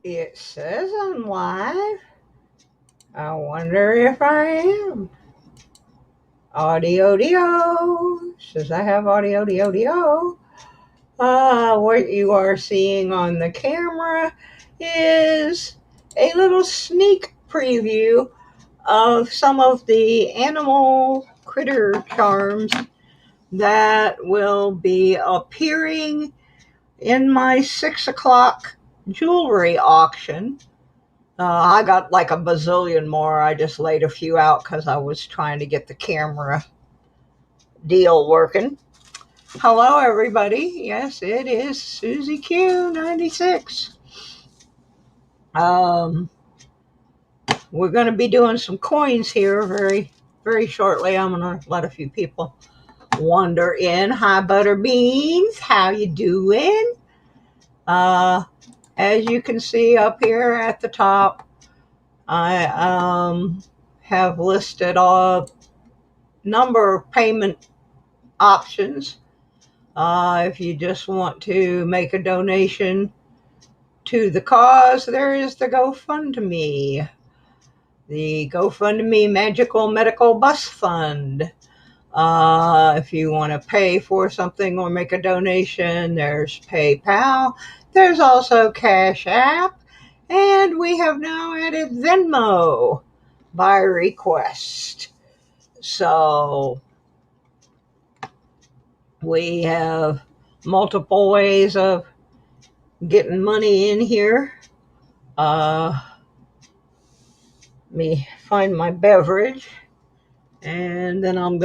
It says I'm live. I wonder if I am. Audio. Says I have audio. What you are seeing on the camera is a little sneak preview of some of the animal critter charms that will be appearing in my 6 o'clock jewelry auction. I got like a bazillion more. I just laid a few out because I was trying to get the camera deal working. Hello, everybody. Yes, it is Susie Q96. We're going to be doing some coins here very shortly. I'm going to let a few people wander in. Hi, Butterbeans. How you doing? As you can see up here at the top, I have listed a number of payment options. If you just want to make a donation to the cause, there is the GoFundMe. The GoFundMe Magical Medical Bus Fund. If you want to pay for something or make a donation, there's PayPal. There's also Cash App. And we have now added Venmo by request. So we have multiple ways of getting money in here. Let me find my beverage, and then I'm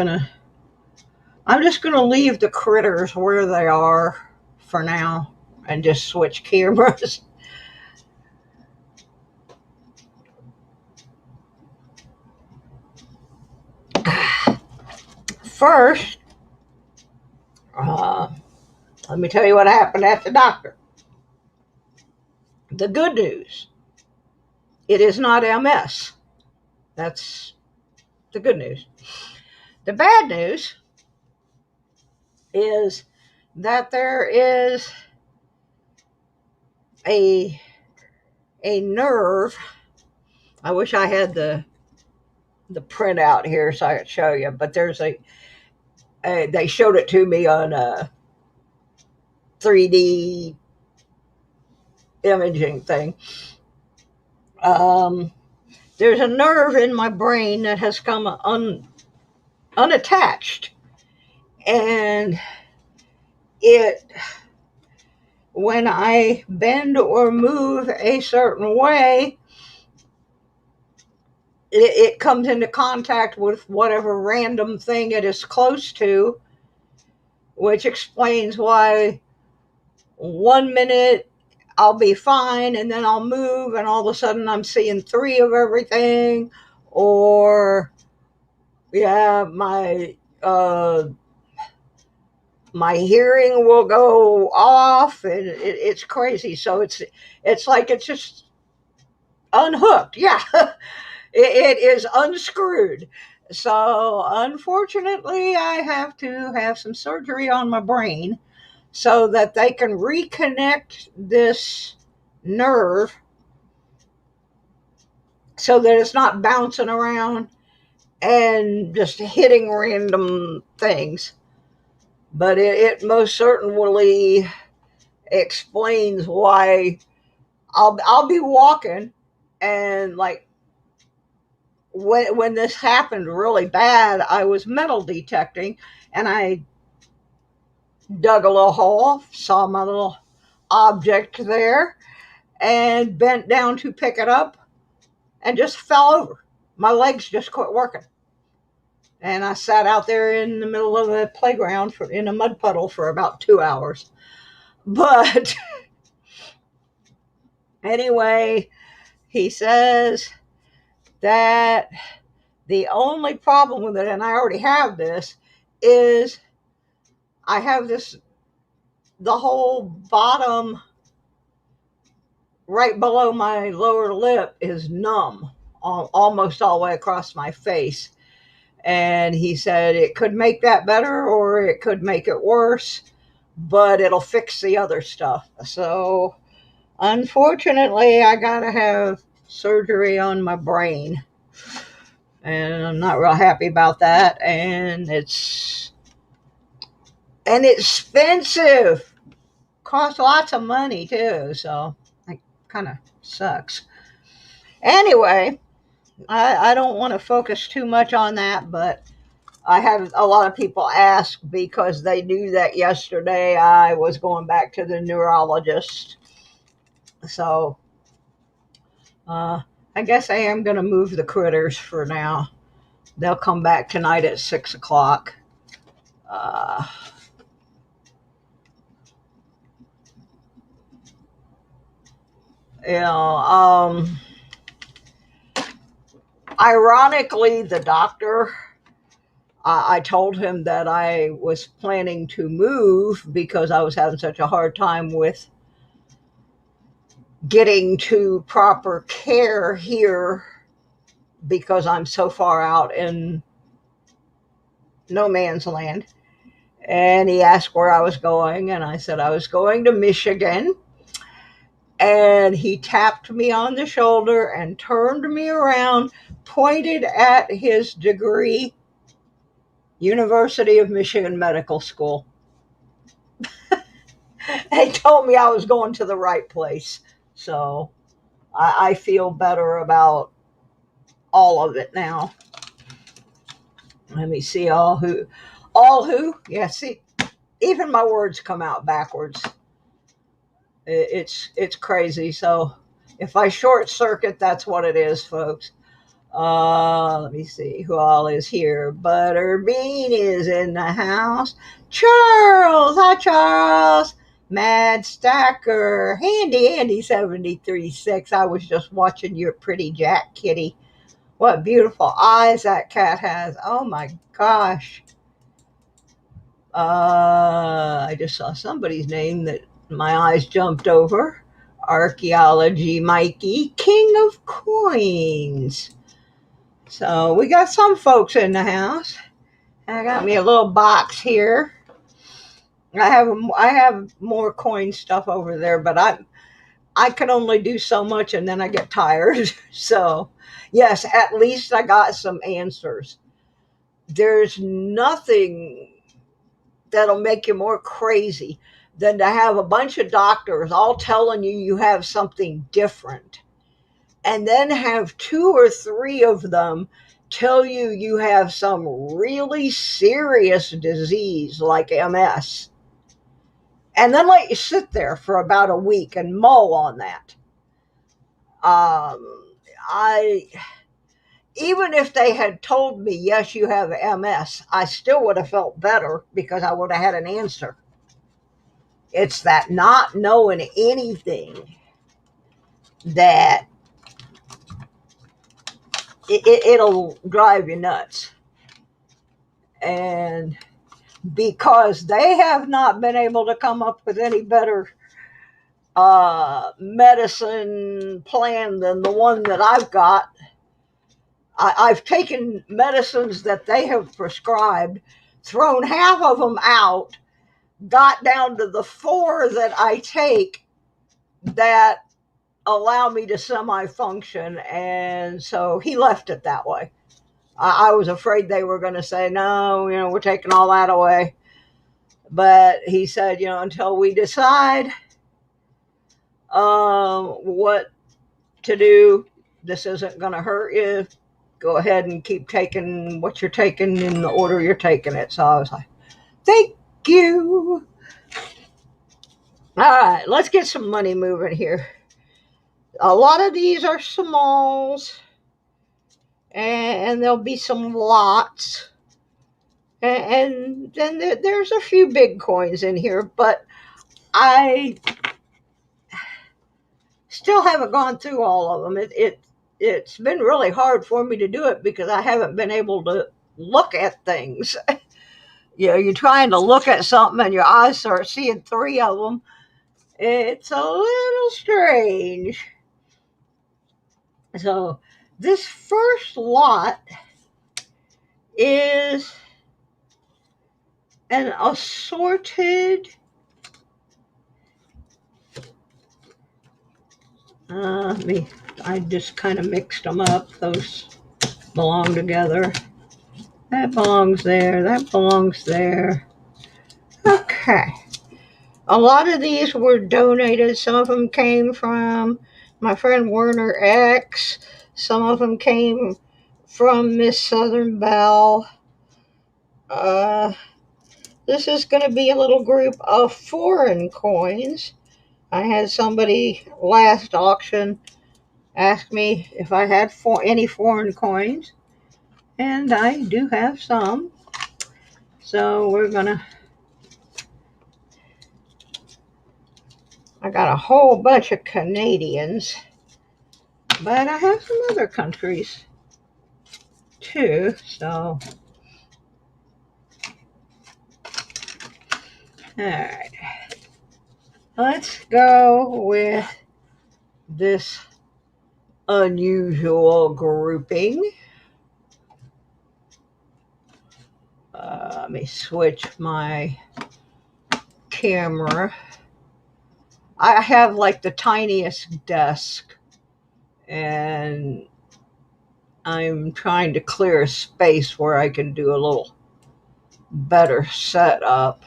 just gonna leave the critters where they are for now and just switch cameras. First, let me tell you what happened at the doctor. The good news, it is not MS. That's the good news. The bad news is that there is a nerve. I wish I had the printout here so I could show you, but there's they showed it to me on a 3D imaging thing. There's a nerve in my brain that has come unattached, and when I bend or move a certain way, it comes into contact with whatever random thing it is close to, which explains why 1 minute I'll be fine and then I'll move and all of a sudden I'm seeing 3 of everything, or my hearing will go off, and it's crazy. So it's like it's just unhooked. Yeah. It is unscrewed. So unfortunately, I have to have some surgery on my brain so that they can reconnect this nerve so that it's not bouncing around and just hitting random things. But it most certainly explains why I'll be walking, and like when this happened really bad, I was metal detecting, and I dug a little hole, saw my little object there, and bent down to pick it up and just fell over. My legs just quit working. And I sat out there in the middle of the playground in a mud puddle for about 2 hours. But anyway, he says that the only problem with it, and I already have this, is I have the whole bottom right below my lower lip is numb, almost all the way across my face. And he said it could make that better or it could make it worse, but it'll fix the other stuff. So Unfortunately, I gotta have surgery on my brain, and I'm not real happy about that. And it's expensive. Costs lots of money too, so it kind of sucks. Anyway, I don't want to focus too much on that, but I had a lot of people ask because they knew that yesterday I was going back to the neurologist. So I guess I am going to move the critters for now. They'll come back tonight at 6 o'clock. Uh, you know, ironically, the doctor, I told him that I was planning to move because I was having such a hard time with getting to proper care here because I'm so far out in no man's land. And he asked where I was going, and I said I was going to Michigan. And he tapped me on the shoulder and turned me around, pointed at his degree, University of Michigan Medical School, and told me I was going to the right place. So I feel better about all of it now. Let me see, all who, yeah, see, even my words come out backwards. It's crazy. So if I short circuit, that's what it is, folks. Let me see who all is here. Butterbean is in the house. Charles, hi Charles. Mad Stacker, Handy 73.6. I was just watching your pretty Jack kitty. What beautiful eyes that cat has. Oh my gosh. I just saw somebody's name that my eyes jumped over. Archaeology Mikey, King of Coins. So we got some folks in the house. I got me a little box here. I have more coin stuff over there, but I can only do so much and then I get tired. So yes, at least I got some answers. There's nothing that'll make you more crazy than to have a bunch of doctors all telling you have something different, and then have two or three of them tell you have some really serious disease like MS, and then let you sit there for about a week and mull on that. I Even if they had told me, yes, you have MS, I still would have felt better because I would have had an answer. It's that not knowing anything that it'll drive you nuts. And because they have not been able to come up with any better medicine plan than the one that I've got, I've taken medicines that they have prescribed, thrown half of them out, got down to the four that I take that allow me to semi-function, and so he left it that way. I was afraid they were going to say, no, we're taking all that away. But he said, until we decide what to do, this isn't going to hurt you. Go ahead and keep taking what you're taking in the order you're taking it. So I was like, thank you. All right, let's get some money moving here. A lot of these are smalls, and there'll be some lots. And then there's a few big coins in here, but I still haven't gone through all of them. It's been really hard for me to do it because I haven't been able to look at things. You're trying to look at something and your eyes start seeing three of them. It's a little strange. So this first lot is an assorted I just kind of mixed them up. Those belong together. That belongs there. That belongs there. Okay. A lot of these were donated. Some of them came from my friend Werner X. Some of them came from Miss Southern Belle. This is going to be a little group of foreign coins. I had somebody last auction ask me if I had any foreign coins, and I do have some. So I got a whole bunch of Canadians, but I have some other countries too. So, all right, let's go with this unusual grouping. Let me switch my camera. I have like the tiniest desk, and I'm trying to clear a space where I can do a little better setup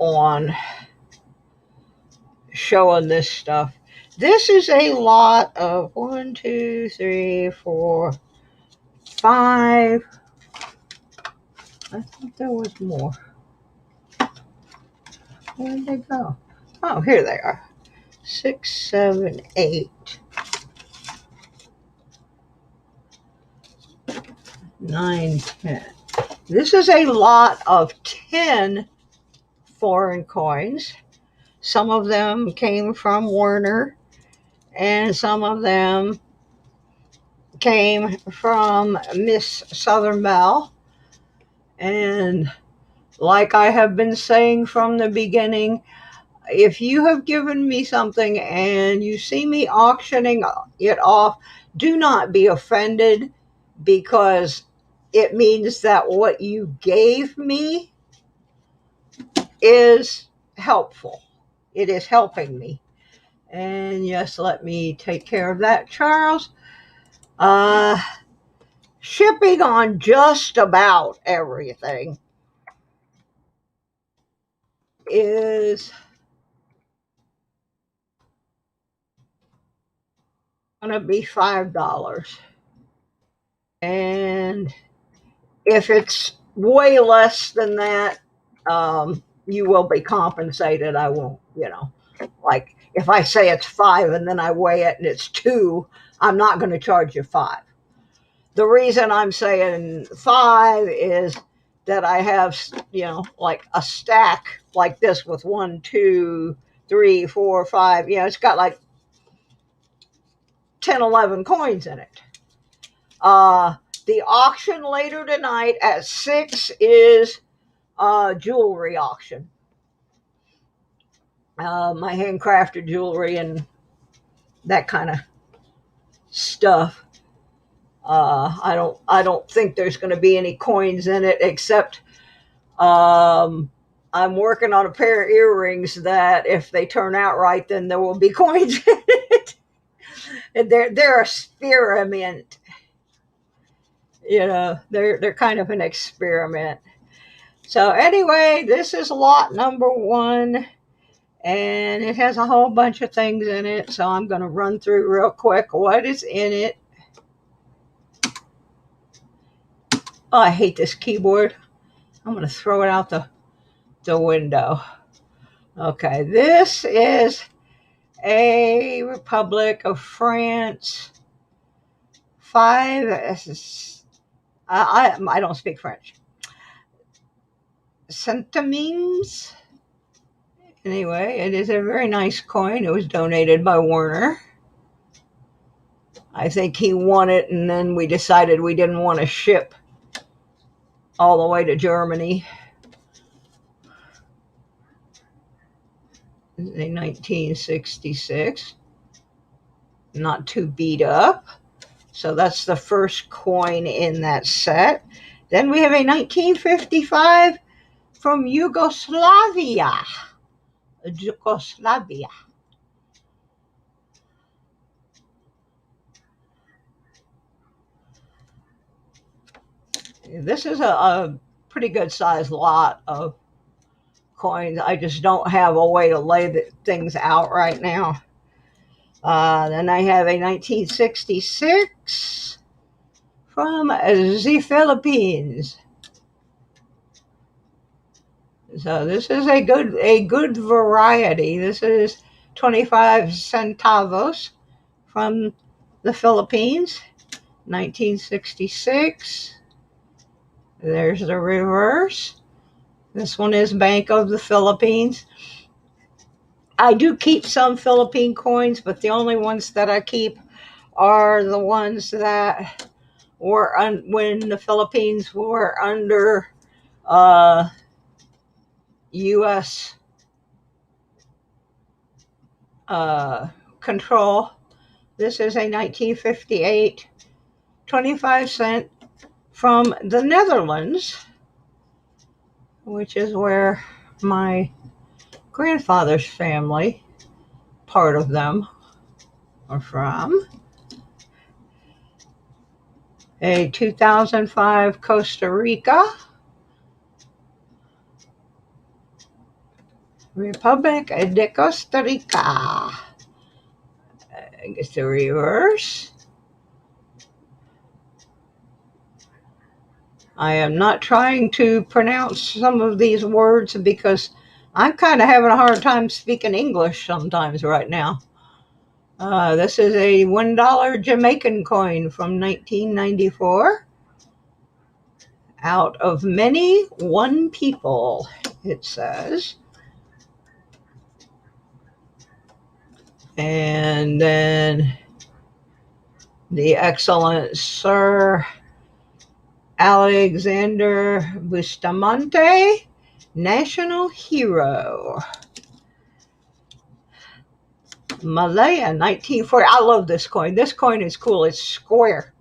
on showing this stuff. This is a lot of 1, 2, 3, 4, 5. I thought there was more. Where did they go? Oh, here they are. 6, 7, 8, 9, 10. This is a lot of 10 foreign coins. Some of them came from Werner, and some of them came from Miss Southern Belle. And like I have been saying from the beginning, if you have given me something and you see me auctioning it off, do not be offended, because it means that what you gave me is helpful. It is helping me. And yes, let me take care of that, Charles. Shipping on just about everything is going to be $5. And if it's way less than that, you will be compensated. I won't, like if I say it's 5 and then I weigh it and it's 2, I'm not going to charge you 5. The reason I'm saying 5 is that I have, like a stack like this with 1, 2, 3, 4, 5. It's got like 10, 11 coins in it. The auction later tonight at 6 is a jewelry auction. My handcrafted jewelry and that kind of stuff. I don't think there's going to be any coins in it, except I'm working on a pair of earrings that if they turn out right, then there will be coins in it. And they're a experiment. They're kind of an experiment. So anyway, this is lot number 1, and it has a whole bunch of things in it. So I'm going to run through real quick what is in it. Oh, I hate this keyboard. I'm going to throw it out the window. Okay, this is a Republic of France 5. I don't speak French. Centimes. Anyway, it is a very nice coin. It was donated by Werner. I think he won it, and then we decided we didn't want to ship all the way to Germany. This is a 1966. Not too beat up. So that's the first coin in that set. Then we have a 1955 from Yugoslavia. This is a pretty good sized lot of coins. I just don't have a way to lay things out right now. Then I have a 1966 from the Philippines. So this is a good variety. This is 25 centavos from the Philippines, 1966. There's the reverse. This one is Bank of the Philippines. I do keep some Philippine coins, but the only ones that I keep are the ones that were when the Philippines were under U.S. Control. This is a 1958 25-cent from the Netherlands, which is where my grandfather's family, part of them, are from. A 2005 Costa Rica, Republic de Costa Rica. I guess the reverse. I am not trying to pronounce some of these words because I'm kind of having a hard time speaking English sometimes right now. This is a $1 Jamaican coin from 1994. Out of many, one people, it says. And then the excellent Sir Alexander Bustamante, National Hero. Malaya, 1940. I love this coin. This coin is cool. It's square.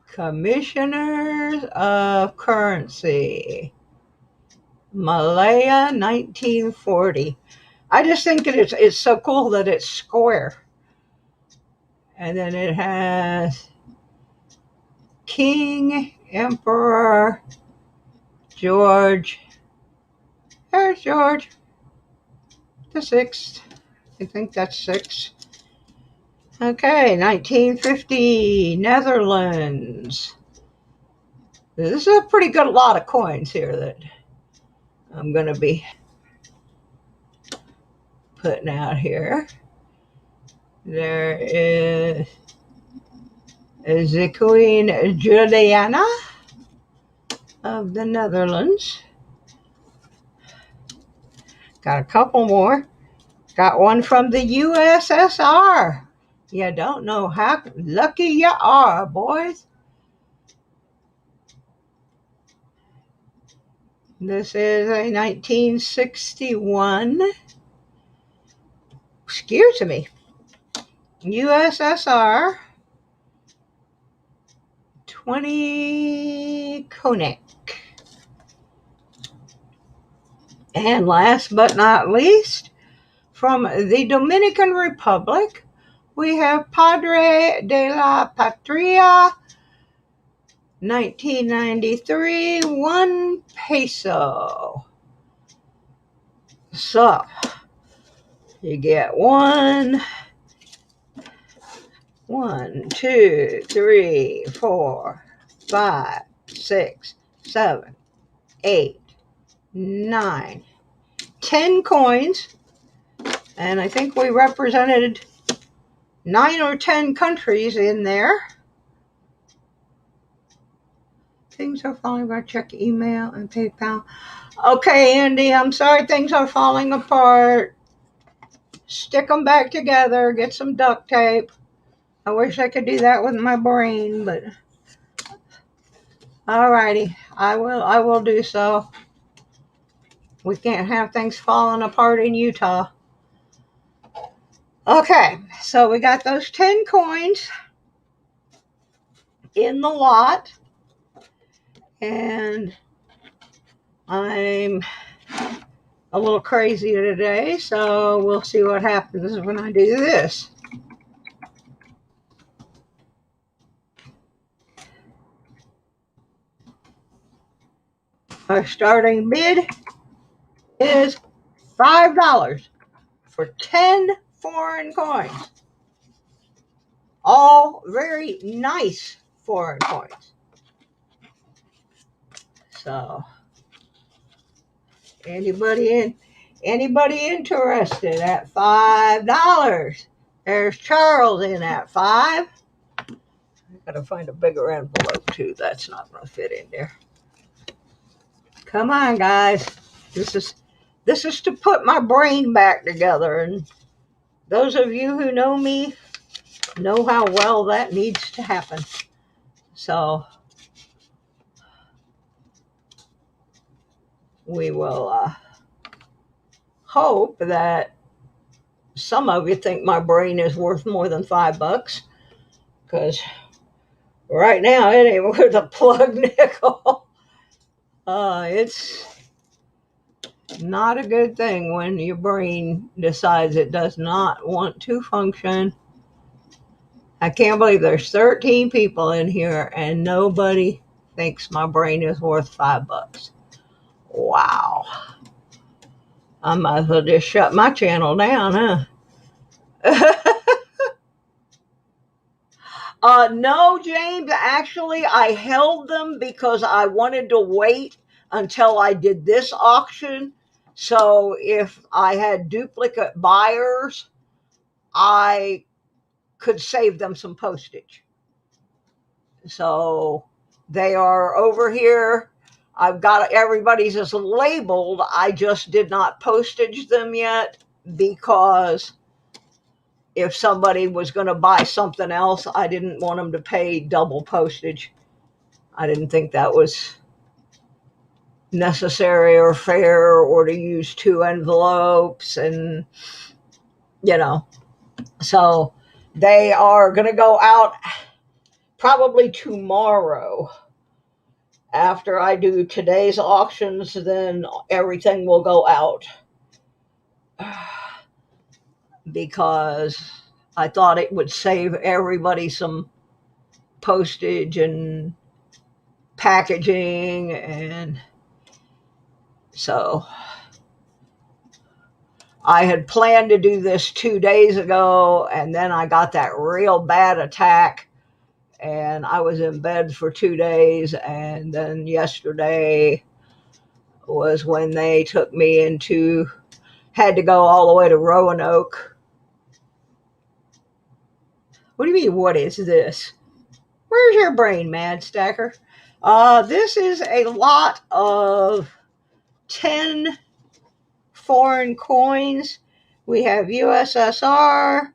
Commissioners of Currency. Malaya, 1940. I just think that it's so cool that it's square. And then it has King Emperor George. There's George the Sixth. I think that's 6. Okay, 1950, Netherlands. This is a pretty good lot of coins here that I'm going to be putting out here. There is the Queen Juliana of the Netherlands. Got a couple more. Got one from the USSR. You don't know how lucky you are, boys. This is a 1961. Excuse me. USSR 20 Konek. And last but not least, from the Dominican Republic, we have Padre de la Patria, 1993, 1 peso. So, you get 1, 2, 3, 4, 5, 6, 7, 8, 9, 10 coins. And I think we represented 9 or 10 countries in there. Things are falling apart. Check email and PayPal. Okay, Andy, I'm sorry things are falling apart. Stick them back together. Get some duct tape. I wish I could do that with my brain, but alrighty, I will do so. We can't have things falling apart in Utah. Okay, so we got those 10 coins in the lot, and I'm a little crazy today, so we'll see what happens when I do this. Our starting bid is $5 for 10 foreign coins. All very nice foreign coins. So, anybody interested at $5? There's Charles in at 5. I gotta find a bigger envelope too. That's not gonna fit in there. Come on, guys. This is to put my brain back together, and those of you who know me know how well that needs to happen. So we will hope that some of you think my brain is worth more than $5, because right now it ain't worth a plug nickel. It's not a good thing when your brain decides it does not want to function. I can't believe there's 13 people in here and nobody thinks my brain is worth $5. Wow. I might as well just shut my channel down, huh? No, James, actually, I held them because I wanted to wait until I did this auction. So if I had duplicate buyers, I could save them some postage. So they are over here. I've got everybody's is labeled. I just did not postage them yet because if somebody was going to buy something else, I didn't want them to pay double postage. I didn't think that was necessary or fair, or to use 2 envelopes, and so they are going to go out probably tomorrow. After I do today's auctions, then everything will go out because I thought it would save everybody some postage and packaging, and so I had planned to do this 2 days ago, and then I got that real bad attack, and I was in bed for 2 days, and then yesterday was when they took me had to go all the way to Roanoke. What do you mean, what is this? Where's your brain, Mad Stacker? This is a lot of 10 foreign coins. We have USSR,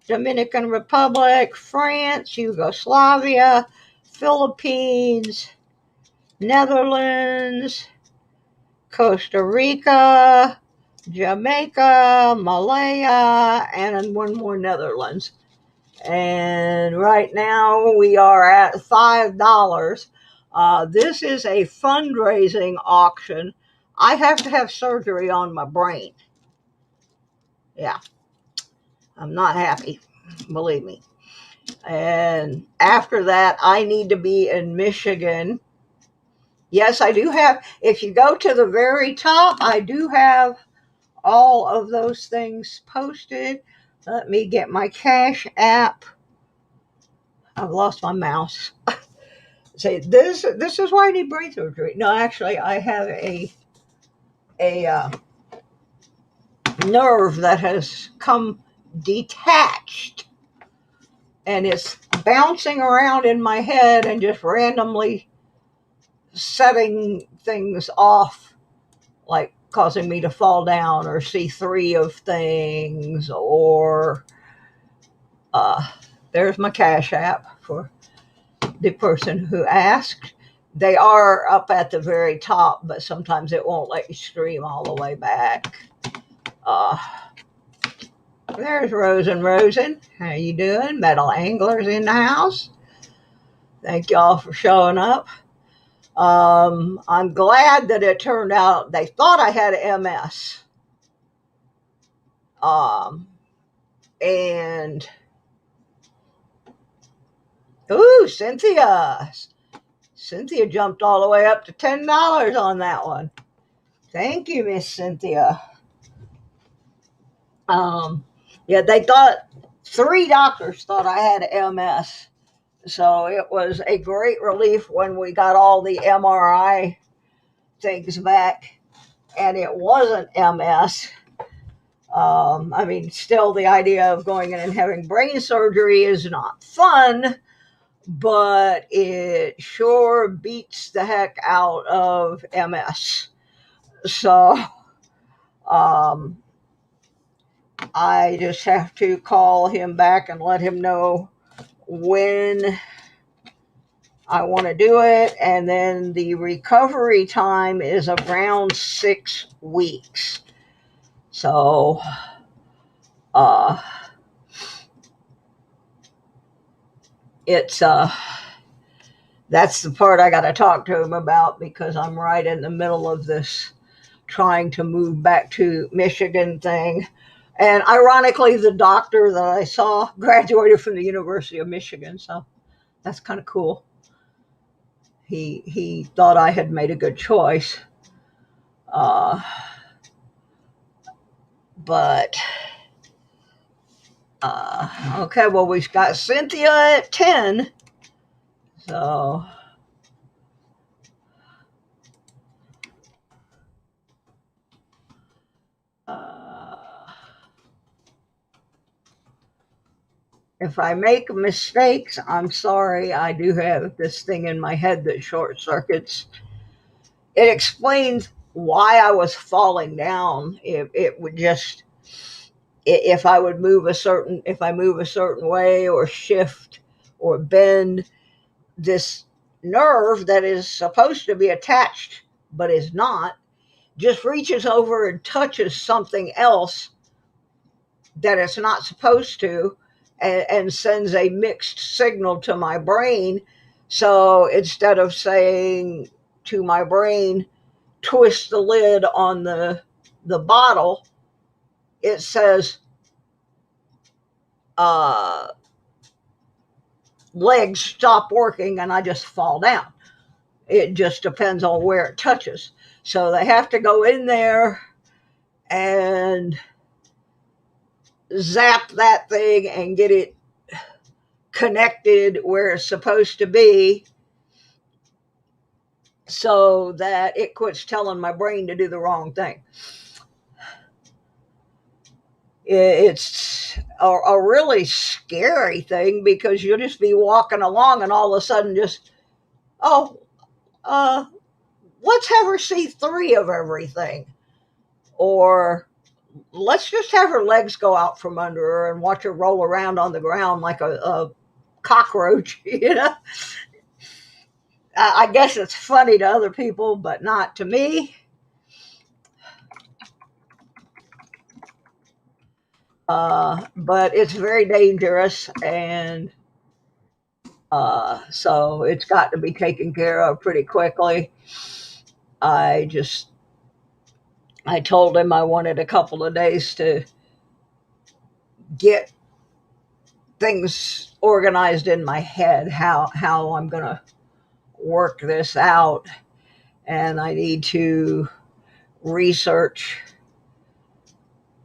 Dominican Republic, France, Yugoslavia, Philippines, Netherlands, Costa Rica, Jamaica, Malaya, and one more Netherlands. And right now we are at $5. This is a fundraising auction. I have to have surgery on my brain. Yeah, I'm not happy, believe me. And after that, I need to be in Michigan. Yes, I do have, if you go to the very top, I do have all of those things posted. Let me get my Cash App. I've lost my mouse. Say this is why I need brain surgery. No, actually, I have a nerve that has come detached, and it's bouncing around in my head and just randomly setting things off, like causing me to fall down or see 3 of things, or there's my Cash App for the person who asked. They are up at the very top, but sometimes it won't let you stream all the way back. There's Rosen. How you doing? Metal Anglers in the house. Thank y'all for showing up. I'm glad that it turned out they thought I had MS. Um, and ooh, Cynthia jumped all the way up to $10 on that one. Thank you, Miss Cynthia. Um, yeah, they thought 3 doctors thought I had MS. So it was a great relief when we got all the MRI things back and it wasn't MS. I mean, still, the idea of going in and having brain surgery is not fun, but it sure beats the heck out of MS. So um, I just have to call him back and let him know when I want to do it. And then the recovery time is around 6 weeks. So, uh, it's, that's the part I got to talk to him about because I'm right in the middle of this trying to move back to Michigan thing. And ironically, the doctor that I saw graduated from the University of Michigan. So that's kind of cool. He thought I had made a good choice. Uh, but okay, well, we've got Cynthia at 10. So uh, if I make mistakes, I'm sorry. I do have this thing in my head that short circuits. It explains why I was falling down. It would just, if I would move if I move a certain way or shift or bend, this nerve that is supposed to be attached but is not just reaches over and touches something else that it's not supposed to, and sends a mixed signal to my brain. So instead of saying to my brain, twist the lid on the bottle, it says uh, legs stop working and I just fall down. It just depends on where it touches. So they have to go in there and zap that thing and get it connected where it's supposed to be so that it quits telling my brain to do the wrong thing. It's a really scary thing because you'll just be walking along and all of a sudden just, oh, uh, let's have her see 3 of everything. Or let's just have her legs go out from under her and watch her roll around on the ground like a cockroach, you know? I guess it's funny to other people, but not to me. But it's very dangerous, and so it's got to be taken care of pretty quickly. I just, I told him I wanted a couple of days to get things organized in my head, how I'm going to work this out, and I need to research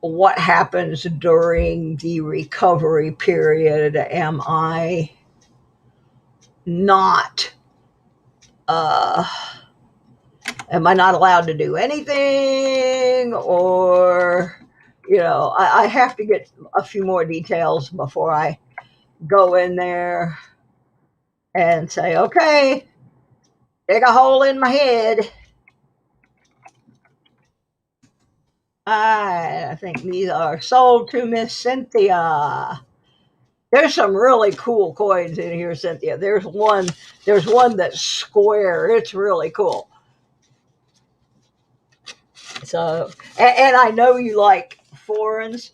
what happens during the recovery period. Not uh am I not allowed to do anything, or I have to get a few more details before I go in there and say, okay, dig a hole in my head. I think these are sold to Miss Cynthia. There's some really cool coins in here, Cynthia. There's one that's square. It's really cool. So, and I know you like foreigns,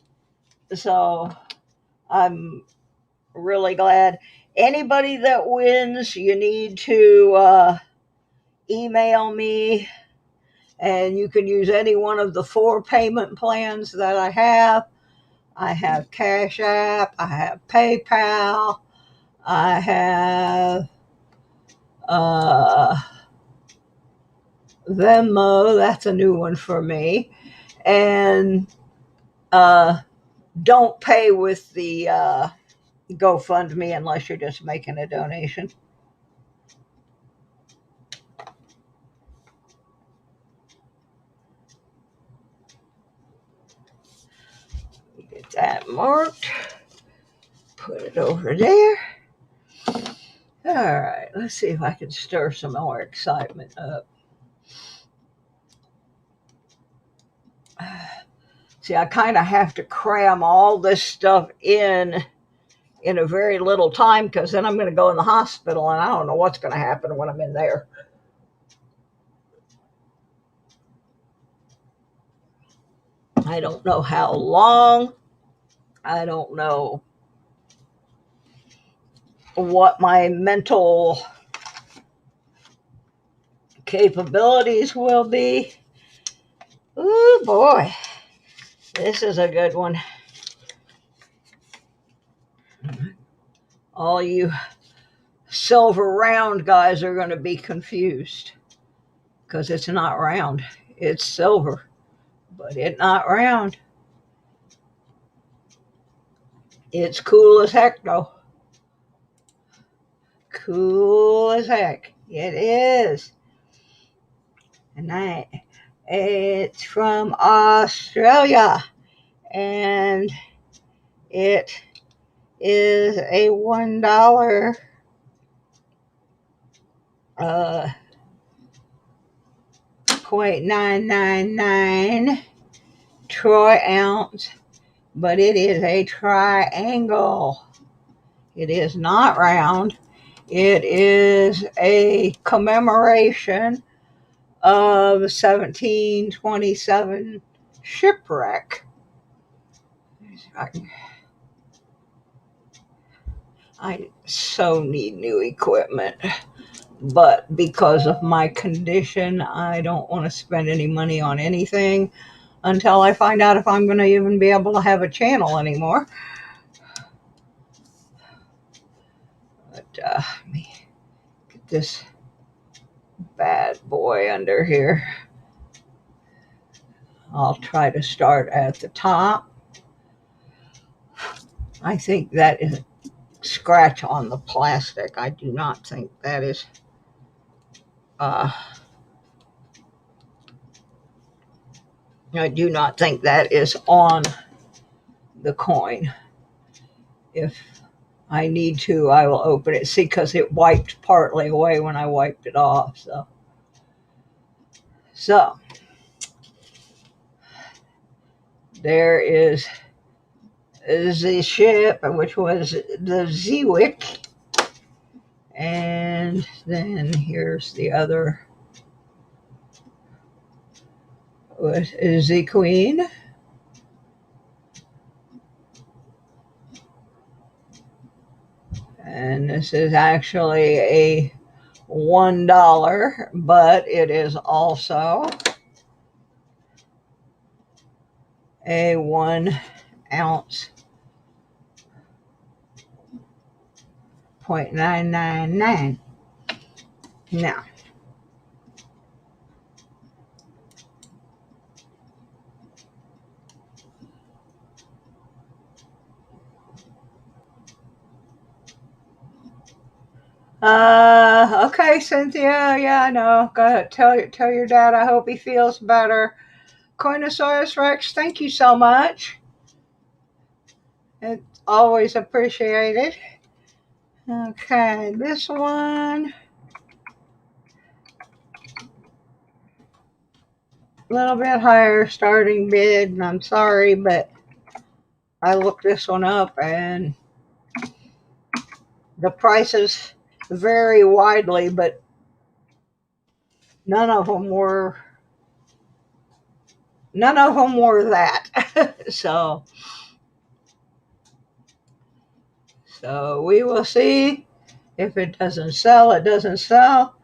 so I'm really glad. Anybody that wins, you need to email me, and you can use any one of the 4 payment plans that I have. I have Cash App, I have PayPal, I have uh, Venmo. That's a new one for me. And don't pay with the GoFundMe unless you're just making a donation. Get that marked. Put it over there. All right, let's see if I can stir some more excitement up. See, I kind of have to cram all this stuff in a very little time, because then I'm going to go in the hospital and I don't know what's going to happen when I'm in there. I don't know how long. I don't know what my mental capabilities will be. Ooh, boy. This is a good one. All you silver round guys are going to be confused, because it's not round. It's silver, but it's not round. It's cool as heck, though. Cool as heck. It is. And it's from Australia. And it is a $1 .999 troy ounce, but it is a triangle. It is not round. It is a commemoration of 1727 shipwreck. I so need new equipment, but because of my condition, I don't want to spend any money on anything until I find out if I'm going to even be able to have a channel anymore. But let me get this bad boy under here. I'll try to start at the top. I think that is a scratch on the plastic. I do not think that is I do not think that is on the coin. If I need to, I will open it. See, because it wiped partly away when I wiped it off. So there is the ship, which was the Zewick. And then here's the other, is the Queen. And this is actually a $1, but it is also a 1 ounce .999. Now, okay, Cynthia. Yeah, I know. Go ahead. Tell your dad I hope he feels better. Coinosaurus Rex, thank you so much. It's always appreciated. Okay, this one, a little bit higher starting bid, and I'm sorry, but I looked this one up and the prices vary widely, but none of them were that. so we will see. If it doesn't sell, it doesn't sell.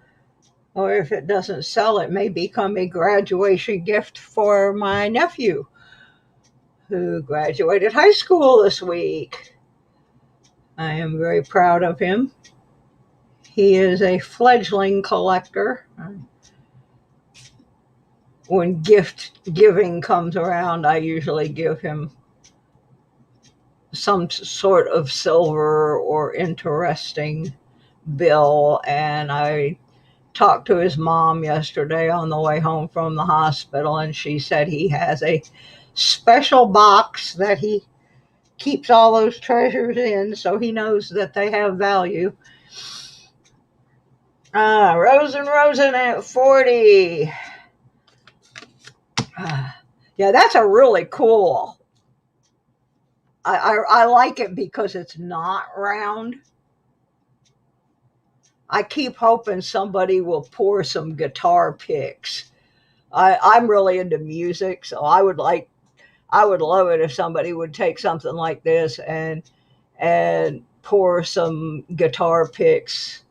Or if it doesn't sell, it may become a graduation gift for my nephew who graduated high school this week. I am very proud of him. He is a fledgling collector. When gift giving comes around, I usually give him some sort of silver or interesting bill. And I talked to his mom yesterday on the way home from the hospital, and she said he has a special box that he keeps all those treasures in, so he knows that they have value. Rosen at 40. Yeah, that's a really cool. I like it because it's not round. I keep hoping somebody will pour some guitar picks. I'm really into music, so I would love it if somebody would take something like this and pour some guitar picks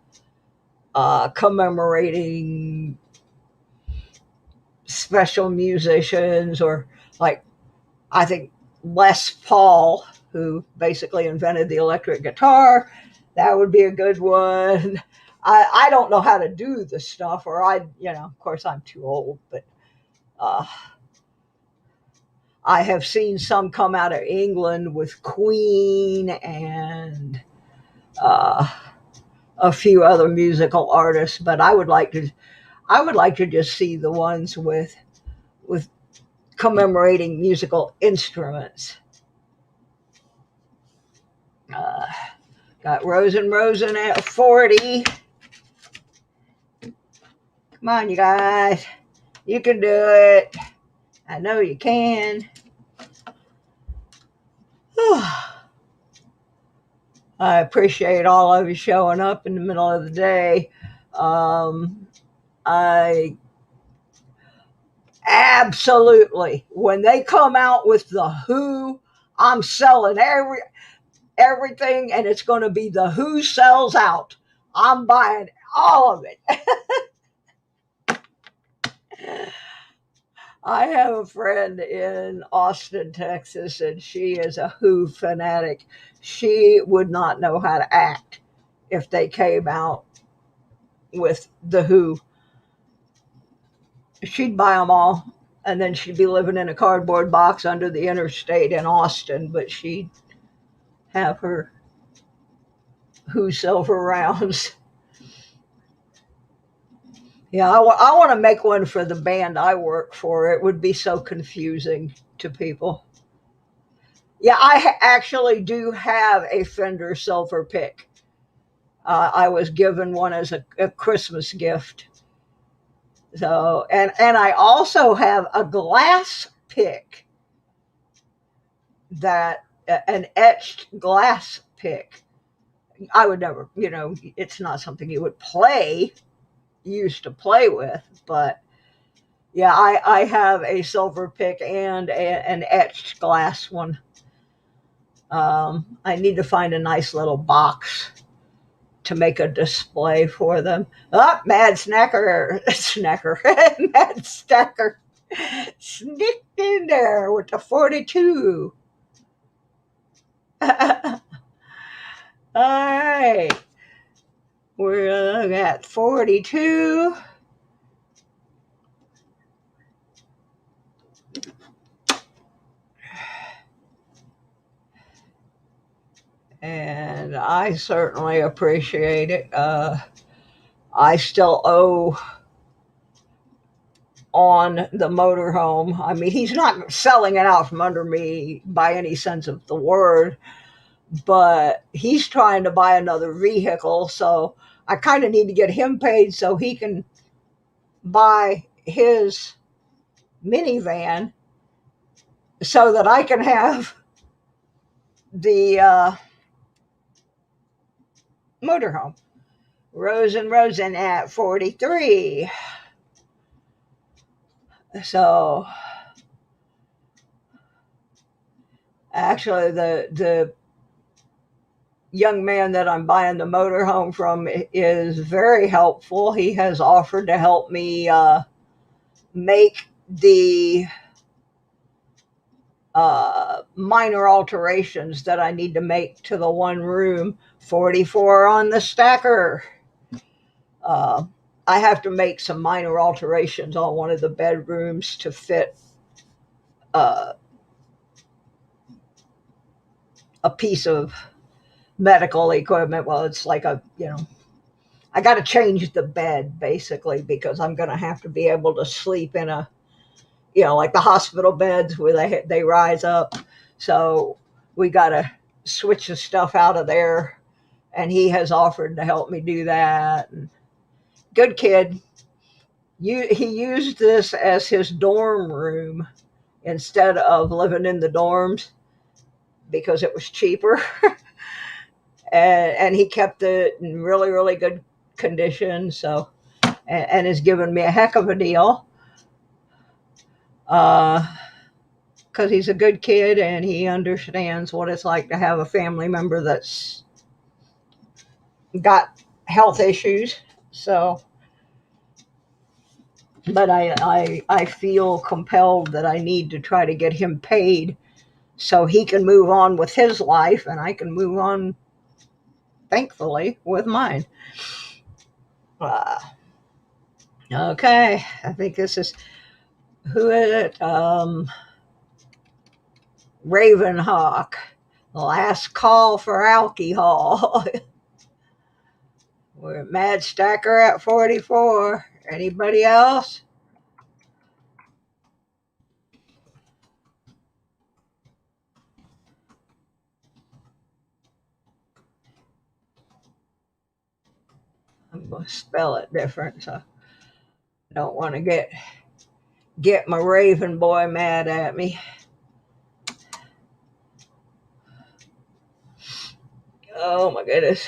commemorating special musicians, or like I think Les Paul, who basically invented the electric guitar. That would be a good one. I don't know how to do the stuff, or of course I'm too old, but uh, I have seen some come out of England with Queen and uh, a few other musical artists, but I would like to just see the ones with commemorating musical instruments. Uh, got Rosen at 40. Come on, you guys. You can do it. I know you can. I appreciate all of you showing up in the middle of the day. I absolutely, when they come out with the Who, I'm selling everything, and it's going to be the Who sells out. I'm buying all of it. I have a friend in Austin, Texas, and she is a Who fanatic. She would not know how to act if they came out with the Who. She'd buy them all, and then she'd be living in a cardboard box under the interstate in Austin, but she'd have her Who silver rounds. Yeah, I want to make one for the band I work for. It would be so confusing to people. Yeah, I actually do have a Fender silver pick. I was given one as a Christmas gift. So, and I also have a glass pick, that an etched glass pick. I would never, it's not something you would used to play with, but yeah, I have a silver pick and an etched glass one. I need to find a nice little box to make a display for them. Oh, Mad Mad Stacker sneaked in there with the 42. All right, we're at 42. And I certainly appreciate it. I still owe on the motorhome. I mean, he's not selling it out from under me by any sense of the word, but he's trying to buy another vehicle. So I kind of need to get him paid so he can buy his minivan so that I can have the motorhome. Rosen at 43. So actually the young man that I'm buying the motorhome from is very helpful. He has offered to help me make the minor alterations that I need to make to the one room. 44 on the stacker. Uh, I have to make some minor alterations on one of the bedrooms to fit uh, a piece of medical equipment. Well, it's like I got to change the bed basically because I'm going to have to be able to sleep in a, like the hospital beds where they rise up. So we got to switch the stuff out of there, and he has offered to help me do that. And good kid. He used this as his dorm room instead of living in the dorms because it was cheaper. And he kept it in really, really good condition. So, and has given me a heck of a deal. Because he's a good kid and he understands what it's like to have a family member that's got health issues. So, but I feel compelled that I need to try to get him paid so he can move on with his life and I can move on, thankfully, with mine. Uh, okay, I think this is, who is it? Ravenhawk. Last call for alcohol. We're at Mad Stacker at 44. Anybody else? I'm going to spell it different, so I don't want to get my Raven boy mad at me. Oh my goodness.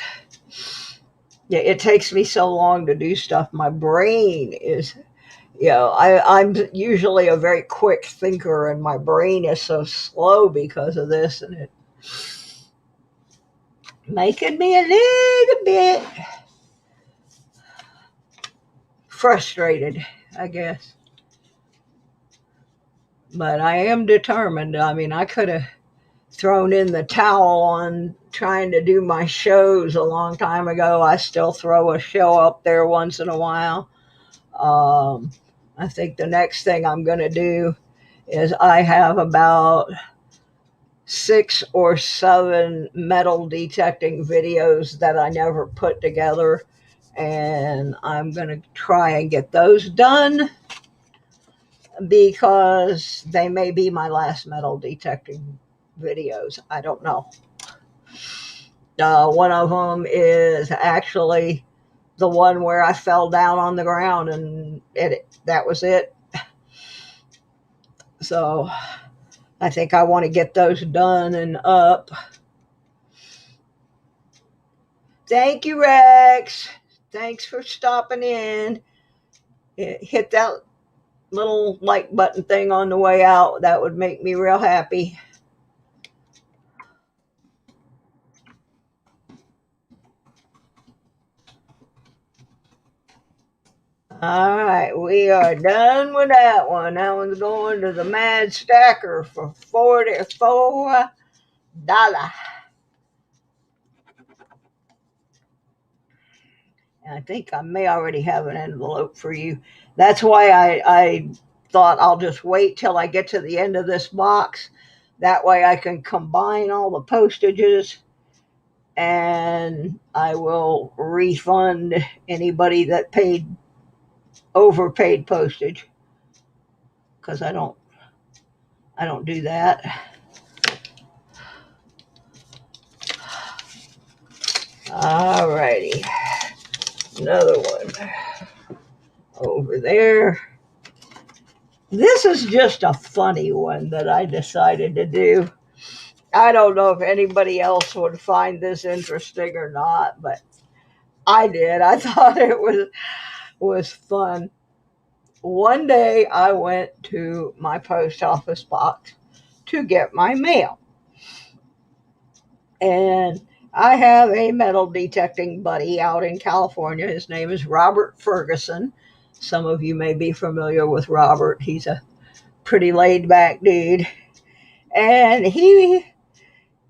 Yeah, it takes me so long to do stuff. My brain is, I'm usually a very quick thinker, and my brain is so slow because of this, and it's making me a little bit frustrated, I guess. But I am determined. I mean, I could have thrown in the towel on trying to do my shows a long time ago. I still throw a show up there once in a while. I think the next thing I'm going to do is I have about 6 or 7 metal detecting videos that I never put together, and I'm going to try and get those done because they may be my last metal detecting videos. I don't know. One of them is actually the one where I fell down on the ground and that was it. So I think I want to get those done and up. Thank you, Rex. Thanks for stopping in. Hit that little like button thing on the way out. That would make me real happy. All right, we are done with that one. That one's going to the Mad Stacker for $44. And I think I may already have an envelope for you. That's why I thought I'll just wait till I get to the end of this box. That way I can combine all the postages and I will refund anybody that overpaid postage, because I don't do that. All righty, another one over there. This is just a funny one that I decided to do. I don't know if anybody else would find this interesting or not, but I did. I thought it was fun. One day I went to my post office box to get my mail. And I have a metal detecting buddy out in California. His name is Robert Ferguson. Some of you may be familiar with Robert. He's a pretty laid back dude. And he,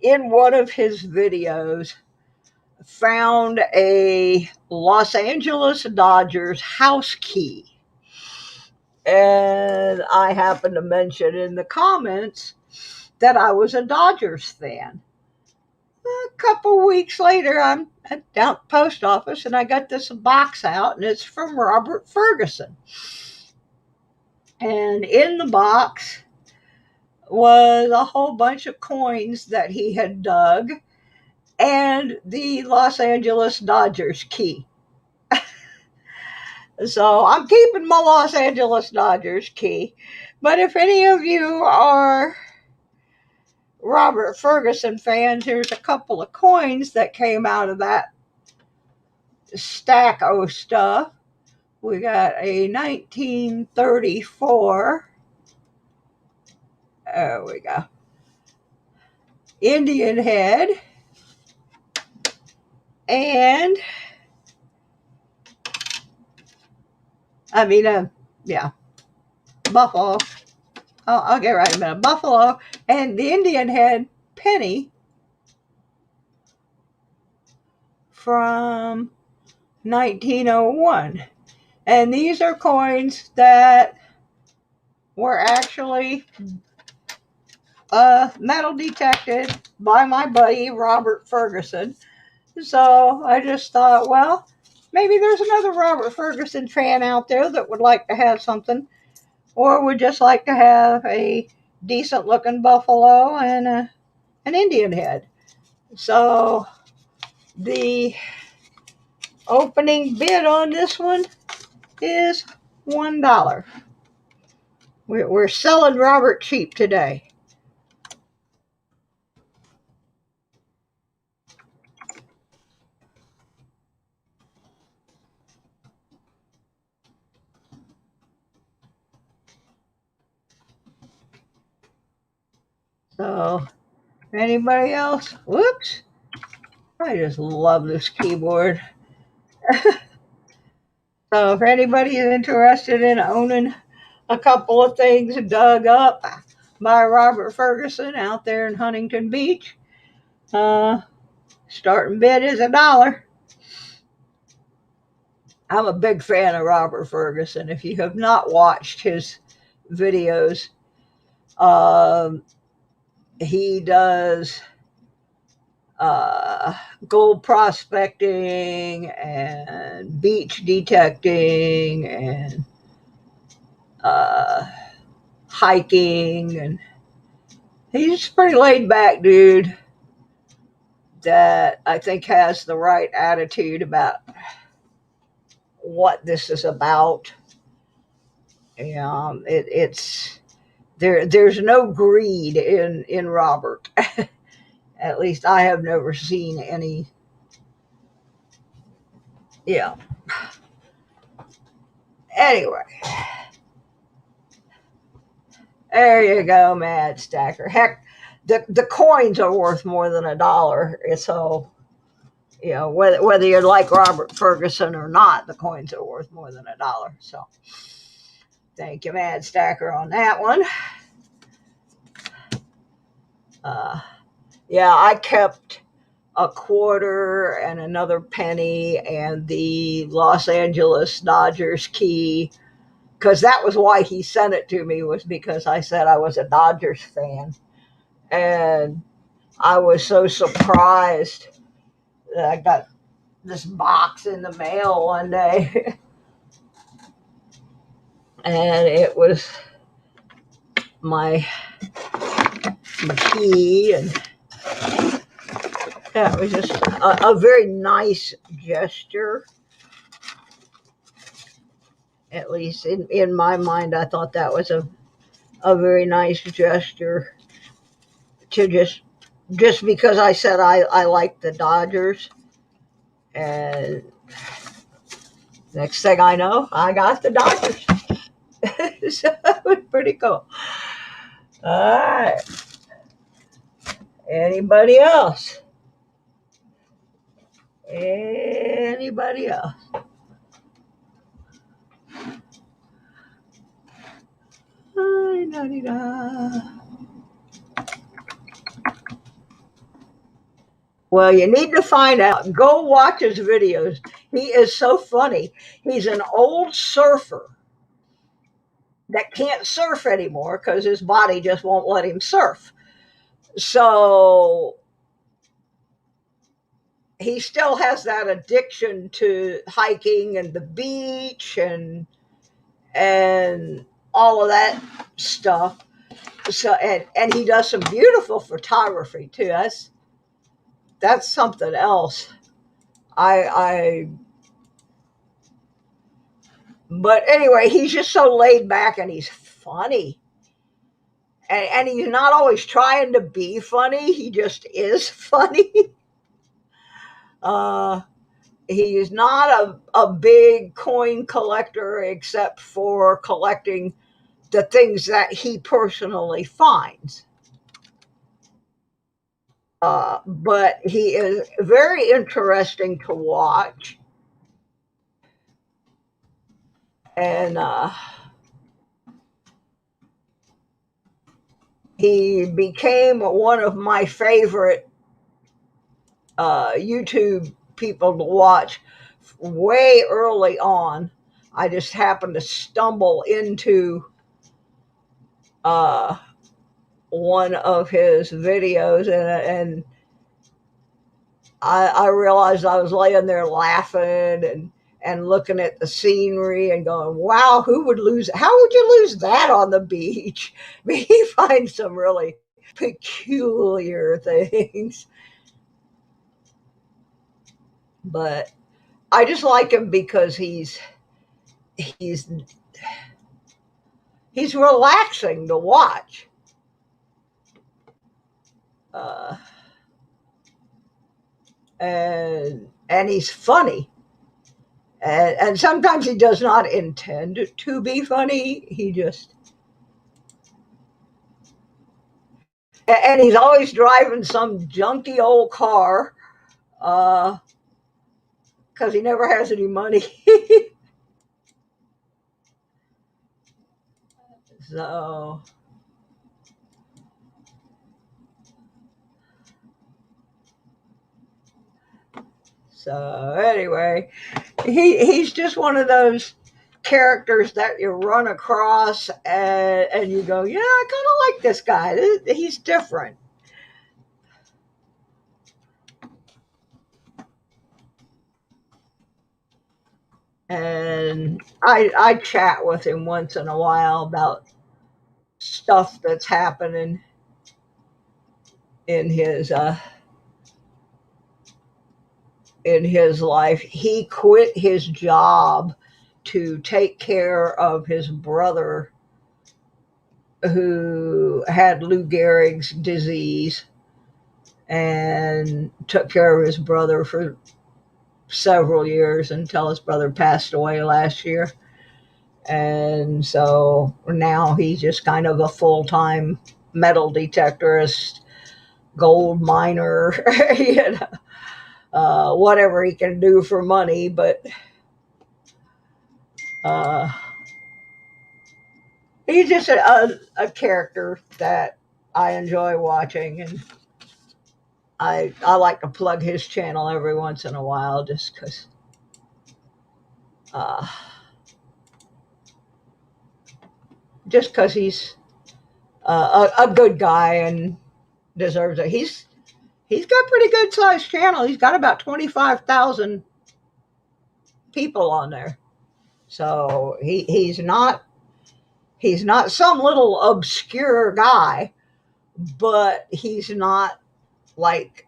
in one of his videos, found a Los Angeles Dodgers house key. And I happened to mention in the comments that I was a Dodgers fan. A couple weeks later, I'm down at the post office and I got this box out, and it's from Robert Ferguson. And in the box was a whole bunch of coins that he had dug and the Los Angeles Dodgers key. So I'm keeping my Los Angeles Dodgers key. But if any of you are Robert Ferguson fans, here's a couple of coins that came out of that stack of stuff. We got a 1934. There we go. Indian head. And buffalo. I'll get right in a minute. Buffalo and the Indian head penny from 1901. And these are coins that were actually metal detected by my buddy Robert Ferguson. So I just thought, well, maybe there's another Robert Ferguson fan out there that would like to have something, or would just like to have a decent looking buffalo and an Indian head. So the opening bid on this one is $1. We're selling Robert cheap today. So, anybody else? Whoops. I just love this keyboard. So, if anybody is interested in owning a couple of things dug up by Robert Ferguson out there in Huntington Beach, starting bid is $1. I'm a big fan of Robert Ferguson. If you have not watched his videos, he does gold prospecting and beach detecting and hiking, and he's a pretty laid back dude that I think has the right attitude about what this is about. It's there's no greed in Robert. At least I have never seen any. Yeah. Anyway, there you go, Mad Stacker. Heck, the coins are worth more than $1. So, whether you like Robert Ferguson or not, the coins are worth more than $1. So, thank you, Mad Stacker, on that one. Yeah, I kept a quarter and another penny and the Los Angeles Dodgers key, because that was why he sent it to me, was because I said I was a Dodgers fan. And I was so surprised that I got this box in the mail one day. And it was my key, and that was just a very nice gesture. At least in my mind, I thought that was a very nice gesture, to just because I said I like the Dodgers. And next thing I know, I got the Dodgers. So that was pretty cool. All right. Anybody else? anybody else. Well, you need to find out. Go watch his videos. He is so funny. He's an old surfer that can't surf anymore because his body just won't let him surf. So he still has that addiction to hiking and the beach and all of that stuff. So and he does some beautiful photography too. That's something else. I But anyway, he's just so laid back and he's funny. And he's not always trying to be funny, he just is funny. uh he is not a big coin collector except for collecting the things that he personally finds. But he is very interesting to watch. And he became one of my favorite YouTube people to watch way early on. I just happened to stumble into uh, one of his videos, and I realized I was laying there laughing and looking at the scenery and going, "Wow, who would lose? How would you lose that on the beach?" I mean, he finds some really peculiar things, but I just like him because he's he's relaxing to watch. Uh, and he's funny. And sometimes he does not intend to be funny. He just, and he's always driving some junky old car because he never has any money. so so anyway, he's just one of those characters that you run across and you go, yeah, I kind of like this guy. He's different. And I chat with him once in a while about stuff that's happening in his life. He quit his job to take care of his brother who had Lou Gehrig's disease, and took care of his brother for several years until his brother passed away last year. And so now he's just kind of a full-time metal detectorist, gold miner, you know, whatever he can do for money. But uh, he's just a character that I enjoy watching, and I like to plug his channel every once in a while just because uh, he's a good guy and deserves it. He's got a pretty good sized channel. He's got about 25,000 people on there. So he's not some little obscure guy, but he's not like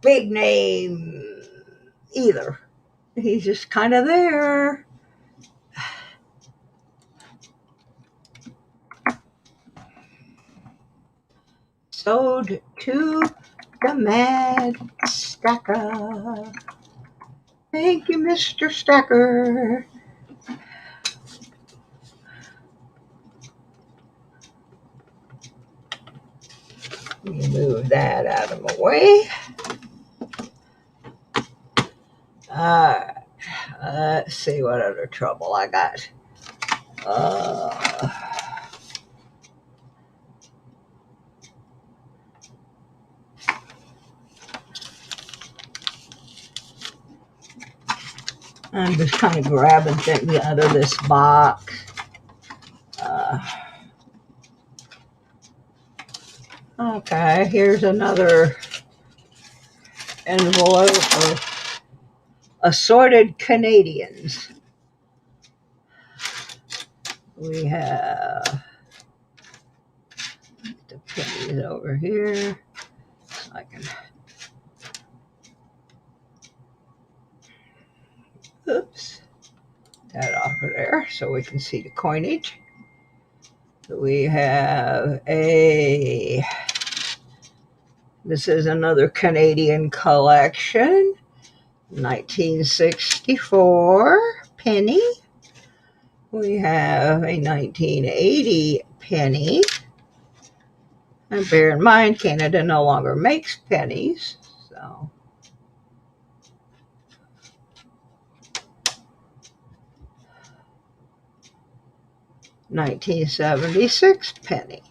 big name either. He's just kind of there. Sold to the Mad Stacker. Thank you, Mr. Stacker. Let me move that out of my way. Uh, let's see what other trouble I got. Uh, I'm just kind of grabbing things out of this box. Okay, here's another envelope of assorted Canadians. We have the pennies over here. I can, oops, that off of there so we can see the coinage. We have this is another Canadian collection, 1964 penny. We have a 1980 penny. And bear in mind, Canada no longer makes pennies, so. $1976 penny.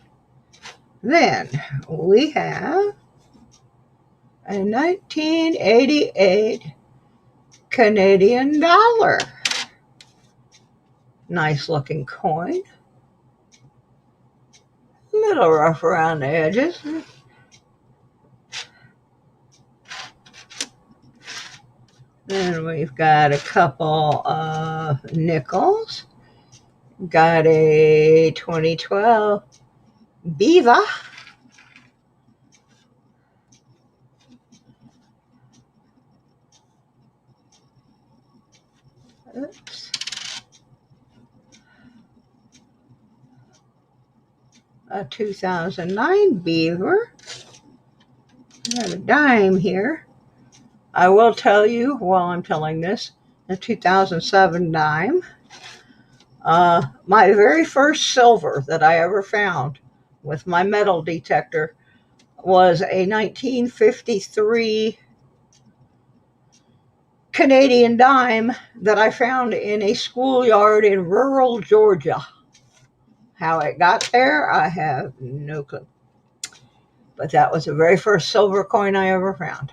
Then we have a 1988 Canadian dollar. Nice looking coin. A little rough around the edges. Then we've got a couple of nickels. Got a 2012 Beaver. Oops. A 2009 Beaver. Got a dime here. I will tell you while I'm telling this, the 2007 dime. My very first silver that I ever found with my metal detector was a 1953 Canadian dime that I found in a schoolyard in rural Georgia. How it got there, I have no clue. But that was the very first silver coin I ever found.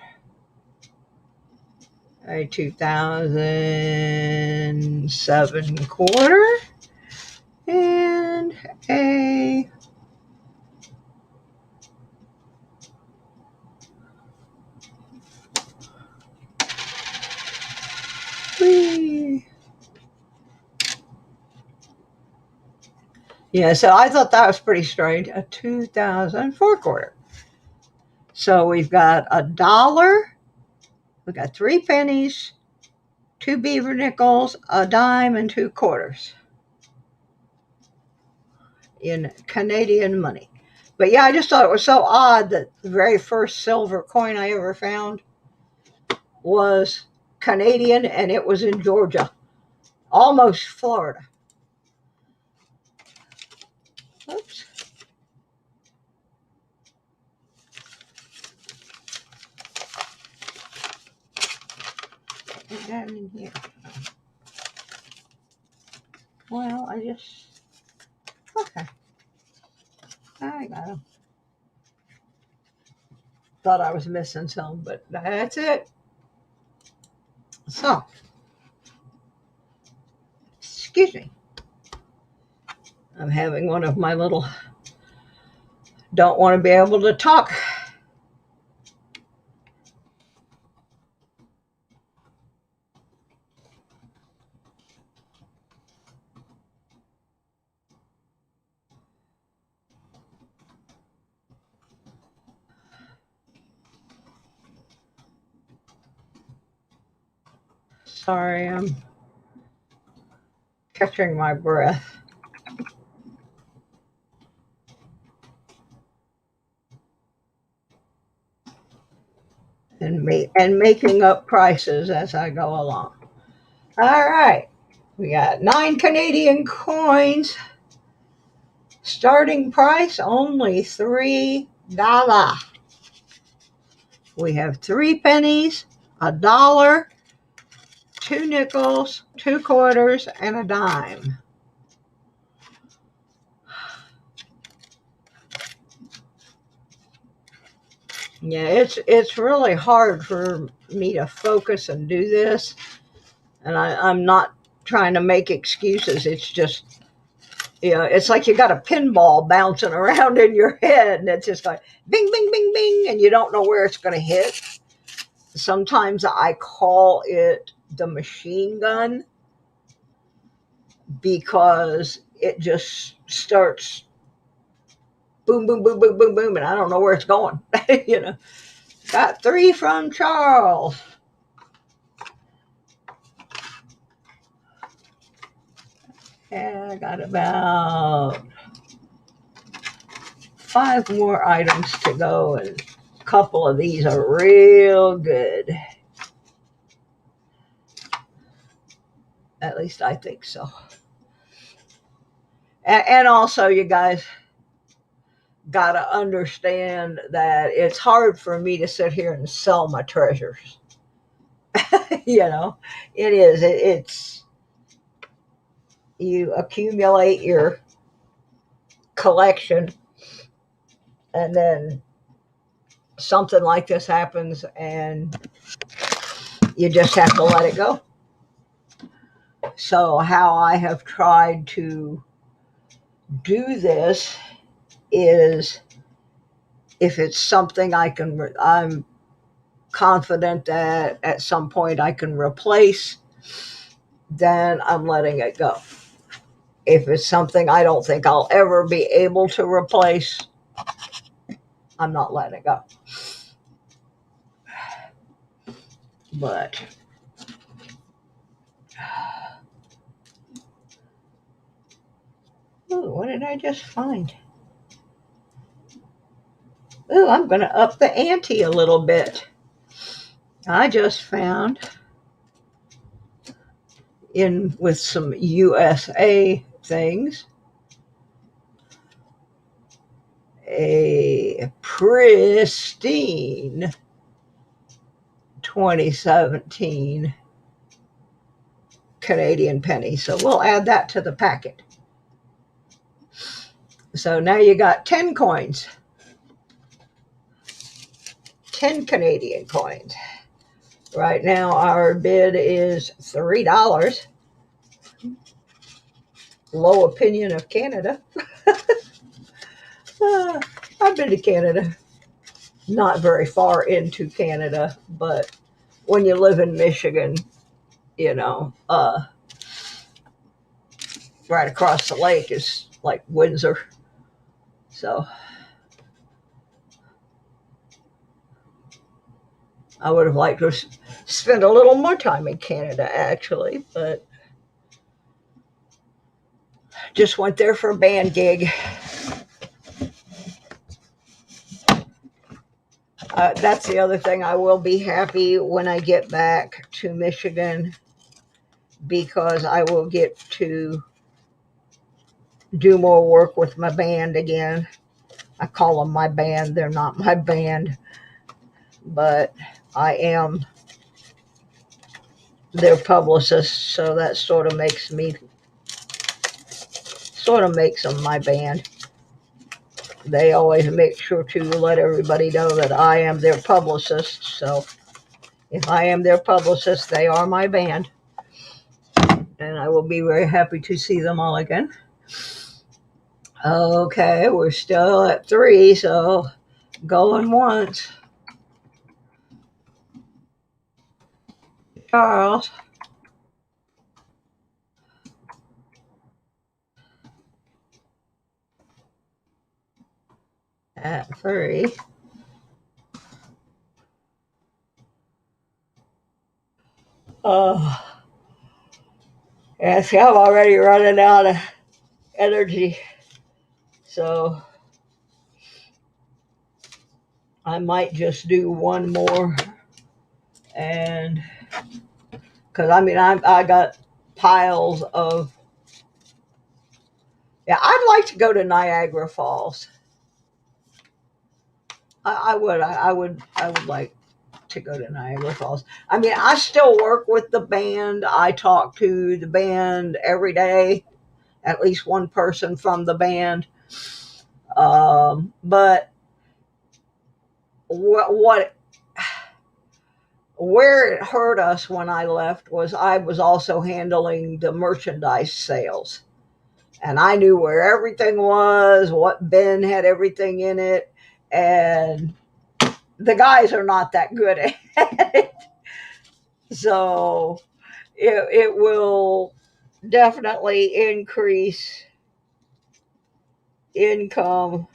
A 2007 quarter and a yeah, so I thought that was pretty strange. A 2004 quarter. So we've got a dollar, we've got 3 pennies, 2 beaver nickels, a dime, and 2 quarters in Canadian money. But yeah, I just thought it was so odd that the very first silver coin I ever found was Canadian, and it was in Georgia, almost Florida. Oops. Put that in here. Well, okay. I got them. Thought I was missing some, but that's it. So, excuse me. I'm having one of my little don't want to be able to talk. Sorry, I'm catching my breath. And making up prices as I go along. All right, we got 9 Canadian coins. Starting price only $3. We have 3 pennies, a dollar, 2 nickels, 2 quarters, and a dime. Yeah, it's really hard for me to focus and do this. And I'm not trying to make excuses. It's just, it's like you got a pinball bouncing around in your head, and it's just like bing, bing, bing, bing, and you don't know where it's going to hit. Sometimes I call it the machine gun because it just starts boom, boom, boom, boom, boom, boom, and I don't know where it's going. Got 3 from Charles. And I got about 5 more items to go, and a couple of these are real good. At least I think so. And also, you guys got to understand that it's hard for me to sit here and sell my treasures. It is. It's you accumulate your collection, and then something like this happens, and you just have to let it go. So how I have tried to do this is, if it's something I'm confident that at some point I can replace, then I'm letting it go. If it's something I don't think I'll ever be able to replace, I'm not letting it go. But ooh, what did I just find? Ooh, I'm going to up the ante a little bit. I just found, in with some USA things, a pristine 2017 Canadian penny. So we'll add that to the packet. So now you got 10 coins. 10 Canadian coins. Right now our bid is $3. Low opinion of Canada. I've been to Canada. Not very far into Canada, but when you live in Michigan, right across the lake is like Windsor. So I would have liked to spend a little more time in Canada, actually, but just went there for a band gig. That's the other thing. I will be happy when I get back to Michigan, because I will get to do more work with my band again. I call them my band. They're not my band, but I am their publicist, so that sort of makes them my band. They always make sure to let everybody know that I am their publicist. So if I am their publicist, they are my band. And I will be very happy to see them all again. Okay, we're still at 3, so going once. Charles. At 3. Oh, yeah, see, I'm already running out of energy. So I might just do one more. And because I got piles of, yeah, I'd like to go to Niagara Falls. I would like to go to Niagara Falls. I mean, I still work with the band. I talk to the band every day, at least one person from the band. But what where it hurt us when I left was I was also handling the merchandise sales. And I knew where everything was, what bin had everything in it, and the guys are not that good at it. So it will definitely increase income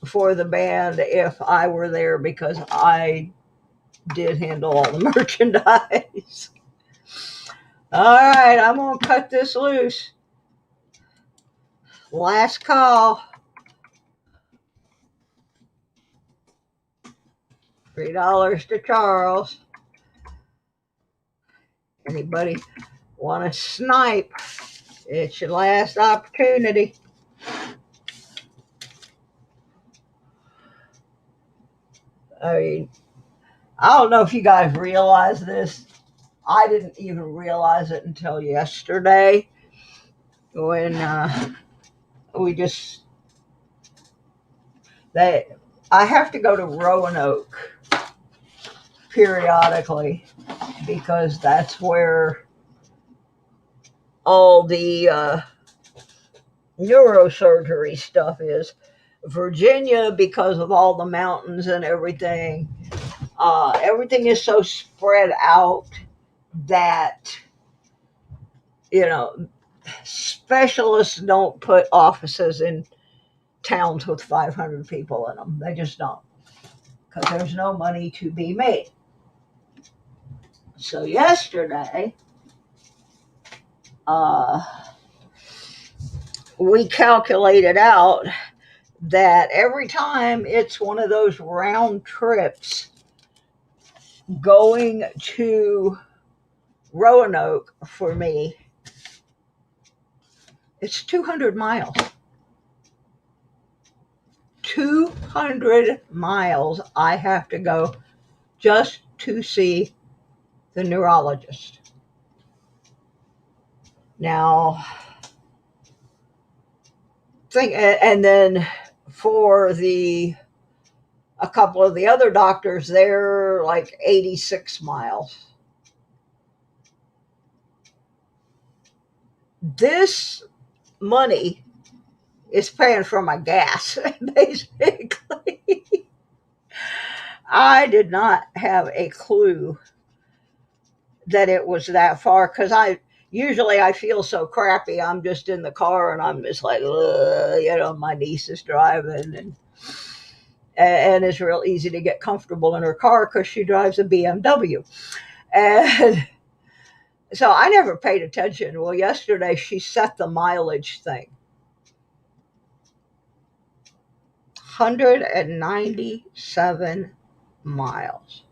for the band if I were there, because I did handle all the merchandise. All right, I'm going to cut this loose. Last call. $3 to Charles. Anybody want to snipe? It's your last opportunity. I mean, I don't know if you guys realize this. I didn't even realize it until yesterday when we just they I have to go to Roanoke periodically because that's where all the neurosurgery stuff is. Virginia, because of all the mountains and everything, everything is so spread out that, you know, specialists don't put offices in towns with 500 people in them. They just don't, because there's no money to be made. So yesterday, we calculated out that every time it's one of those round trips going to Roanoke for me, it's 200 miles. 200 miles I have to go just to see the neurologist. Now, and then for a couple of the other doctors, they're like 86 miles. This money is paying for my gas, basically. I did not have a clue that it was that far, because I feel so crappy. I'm just in the car and I'm just like, my niece is driving, and it's real easy to get comfortable in her car because she drives a BMW. And so I never paid attention. Well, yesterday she set the mileage thing. 197 miles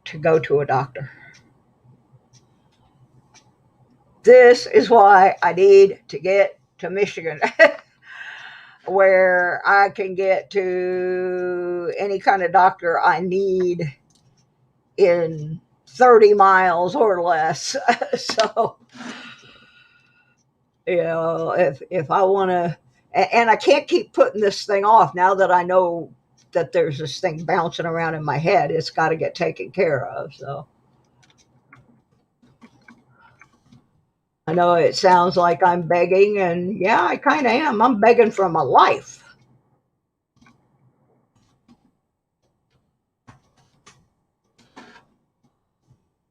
to go to a doctor. This is why I need to get to Michigan, where I can get to any kind of doctor I need in 30 miles or less. So, if I want to, and I can't keep putting this thing off now that I know that there's this thing bouncing around in my head. It's got to get taken care of. So I know it sounds like I'm begging, and yeah, I kind of am. I'm begging for my life.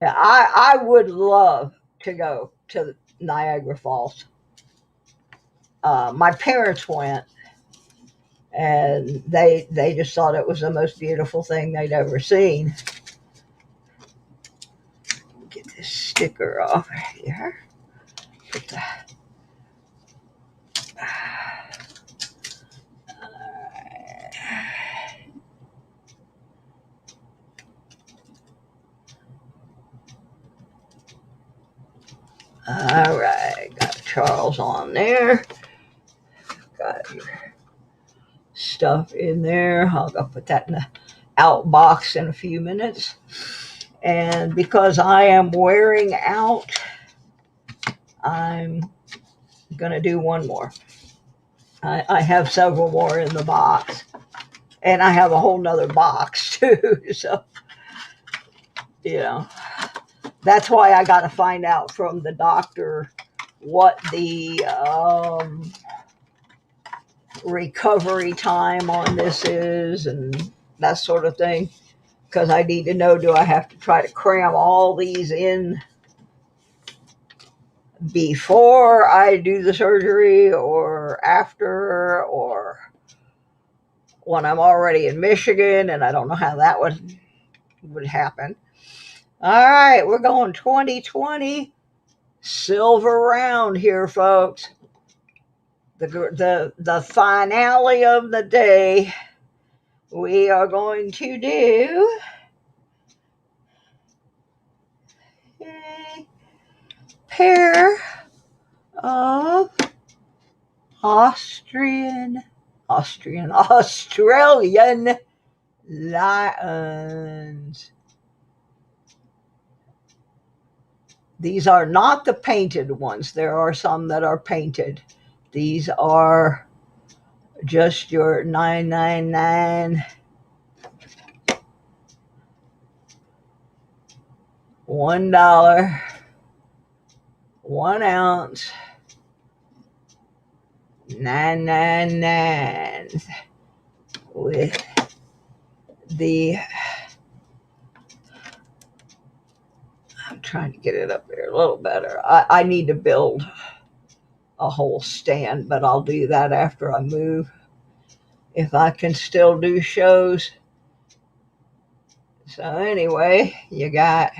Yeah, I would love to go to Niagara Falls. My parents went, and they just thought it was the most beautiful thing they'd ever seen. Get this sticker off here. Put that. All right, got Charles on there. Got your stuff in there. I'll go put that in the out box in a few minutes. And because I am wearing out, I'm going to do one more. I have several more in the box. And I have a whole nother box too. So, you know, that's why I got to find out from the doctor what the recovery time on this is and that sort of thing. Because I need to know, do I have to try to cram all these in before I do the surgery or after, or when I'm already in Michigan, and I don't know how that would happen. All right, we're going 2020 silver round here, folks. The finale of the day. We are going to do a pair of Australian lions. These are not the painted ones. There are some that are painted. These are just your 999 $1 1 ounce 999 with the, I'm trying to get it up there a little better. I need to build a whole stand, but I'll do that after I move. If I can still do shows. So anyway, you got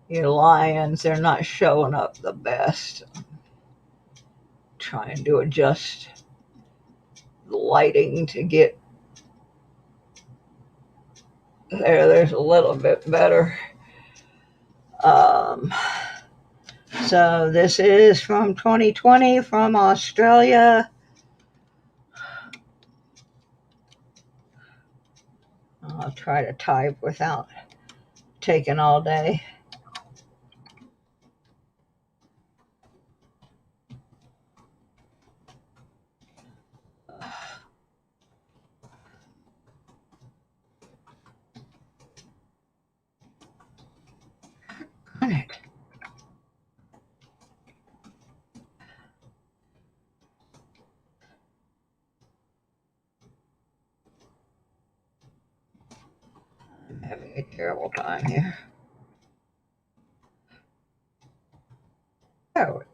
your lions. They're not showing up the best. Trying to adjust the lighting to get there's a little bit better. So this is from 2020 from Australia. I'll try to type without taking all day. On it. I'm having a terrible time here. There we go.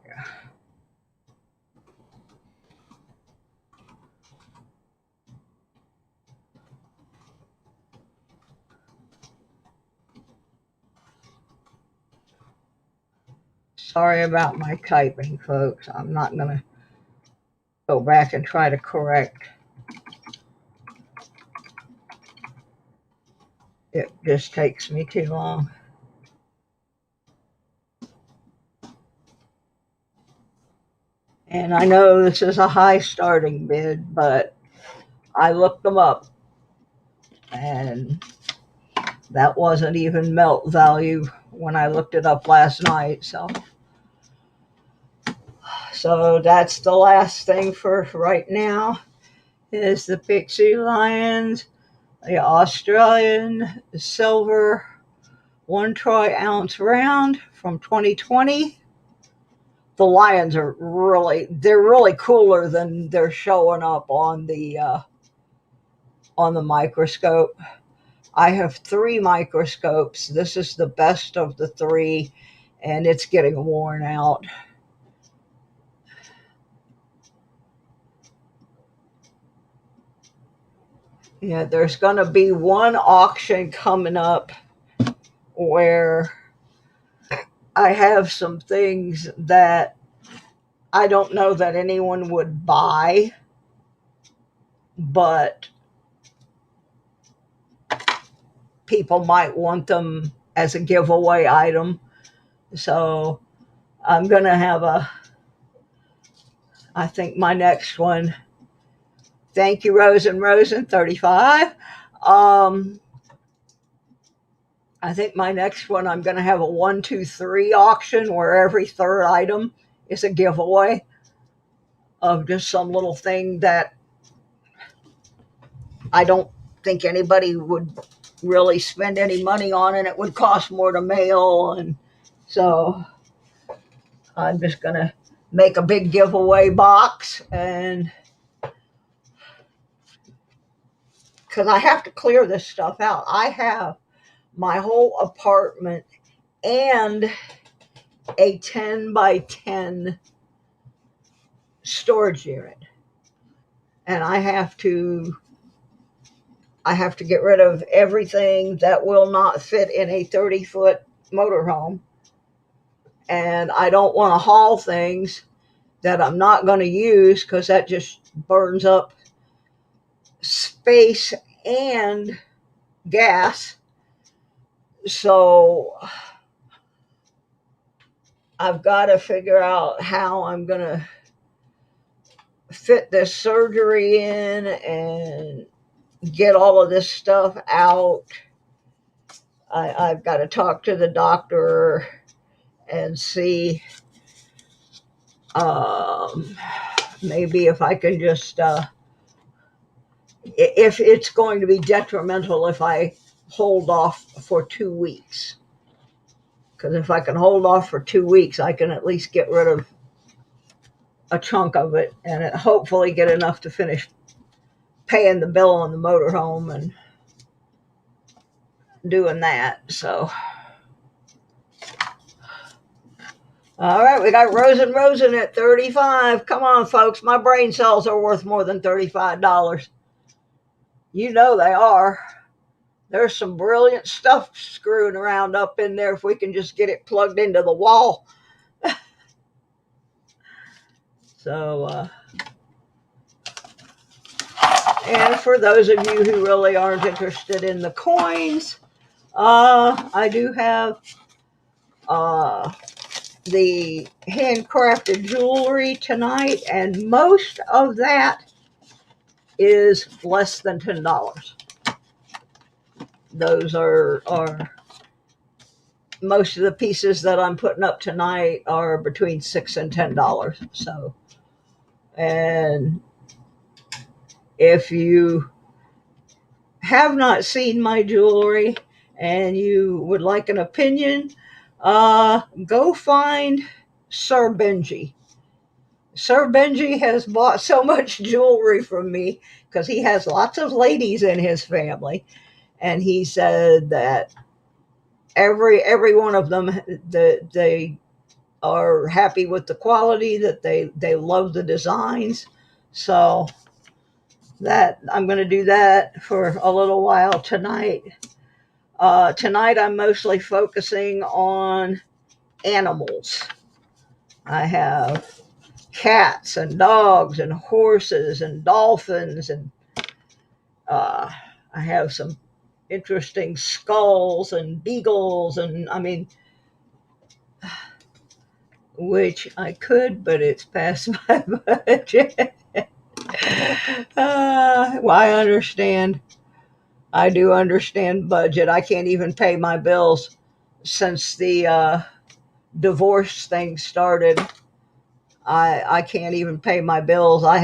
Sorry about my typing, folks. I'm not going to go back and try to correct. It just takes me too long. And I know this is a high starting bid, but I looked them up and that wasn't even melt value when I looked it up last night. So that's the last thing for right now is the Pixie Lions, the Australian silver 1 troy ounce round from 2020. The lions are they're really cooler than they're showing up on the microscope. I have 3 microscopes. This is the best of the 3, and it's getting worn out. Yeah, there's going to be one auction coming up where I have some things that I don't know that anyone would buy, but people might want them as a giveaway item. So I'm going to have I think my next one Thank you, Rosen, 35. Um, I think my next one, I'm going to have a 1, 2, 3 auction where every third item is a giveaway of just some little thing that I don't think anybody would really spend any money on, and it would cost more to mail. And so I'm just going to make a big giveaway box, and because I have to clear this stuff out. I have my whole apartment and a 10 by 10 storage unit, and I have to get rid of everything that will not fit in a 30-foot motorhome, and I don't want to haul things that I'm not going to use because that just burns up space and gas. So I've got to figure out how I'm going to fit this surgery in and get all of this stuff out. I've got to talk to the doctor and see maybe if I can just, if it's going to be detrimental if I hold off for 2 weeks. Because if I can hold off for 2 weeks, I can at least get rid of a chunk of it and hopefully get enough to finish paying the bill on the motorhome and doing that. So, all right, we got Rosen at 35. Come on, folks. My brain cells are worth more than $35. You know they are. There's some brilliant stuff screwing around up in there if we can just get it plugged into the wall. So, and for those of you who really aren't interested in the coins, I do have the handcrafted jewelry tonight, and most of that is less than $10. Those are most of the pieces that I'm putting up tonight are between $6 and $10. So, and if you have not seen my jewelry and you would like an opinion, go find Sir Benji. Sir Benji has bought so much jewelry from me because he has lots of ladies in his family, and he said that every one of them, they are happy with the quality, that they love the designs. So that I'm going to do that for a little while tonight. Tonight I'm mostly focusing on animals. I have cats and dogs and horses and dolphins, and I have some interesting skulls and beagles, and I mean, which I could, but it's past my budget. Well, I do understand budget. I can't even pay my bills since the divorce thing started. I can't even pay my bills. I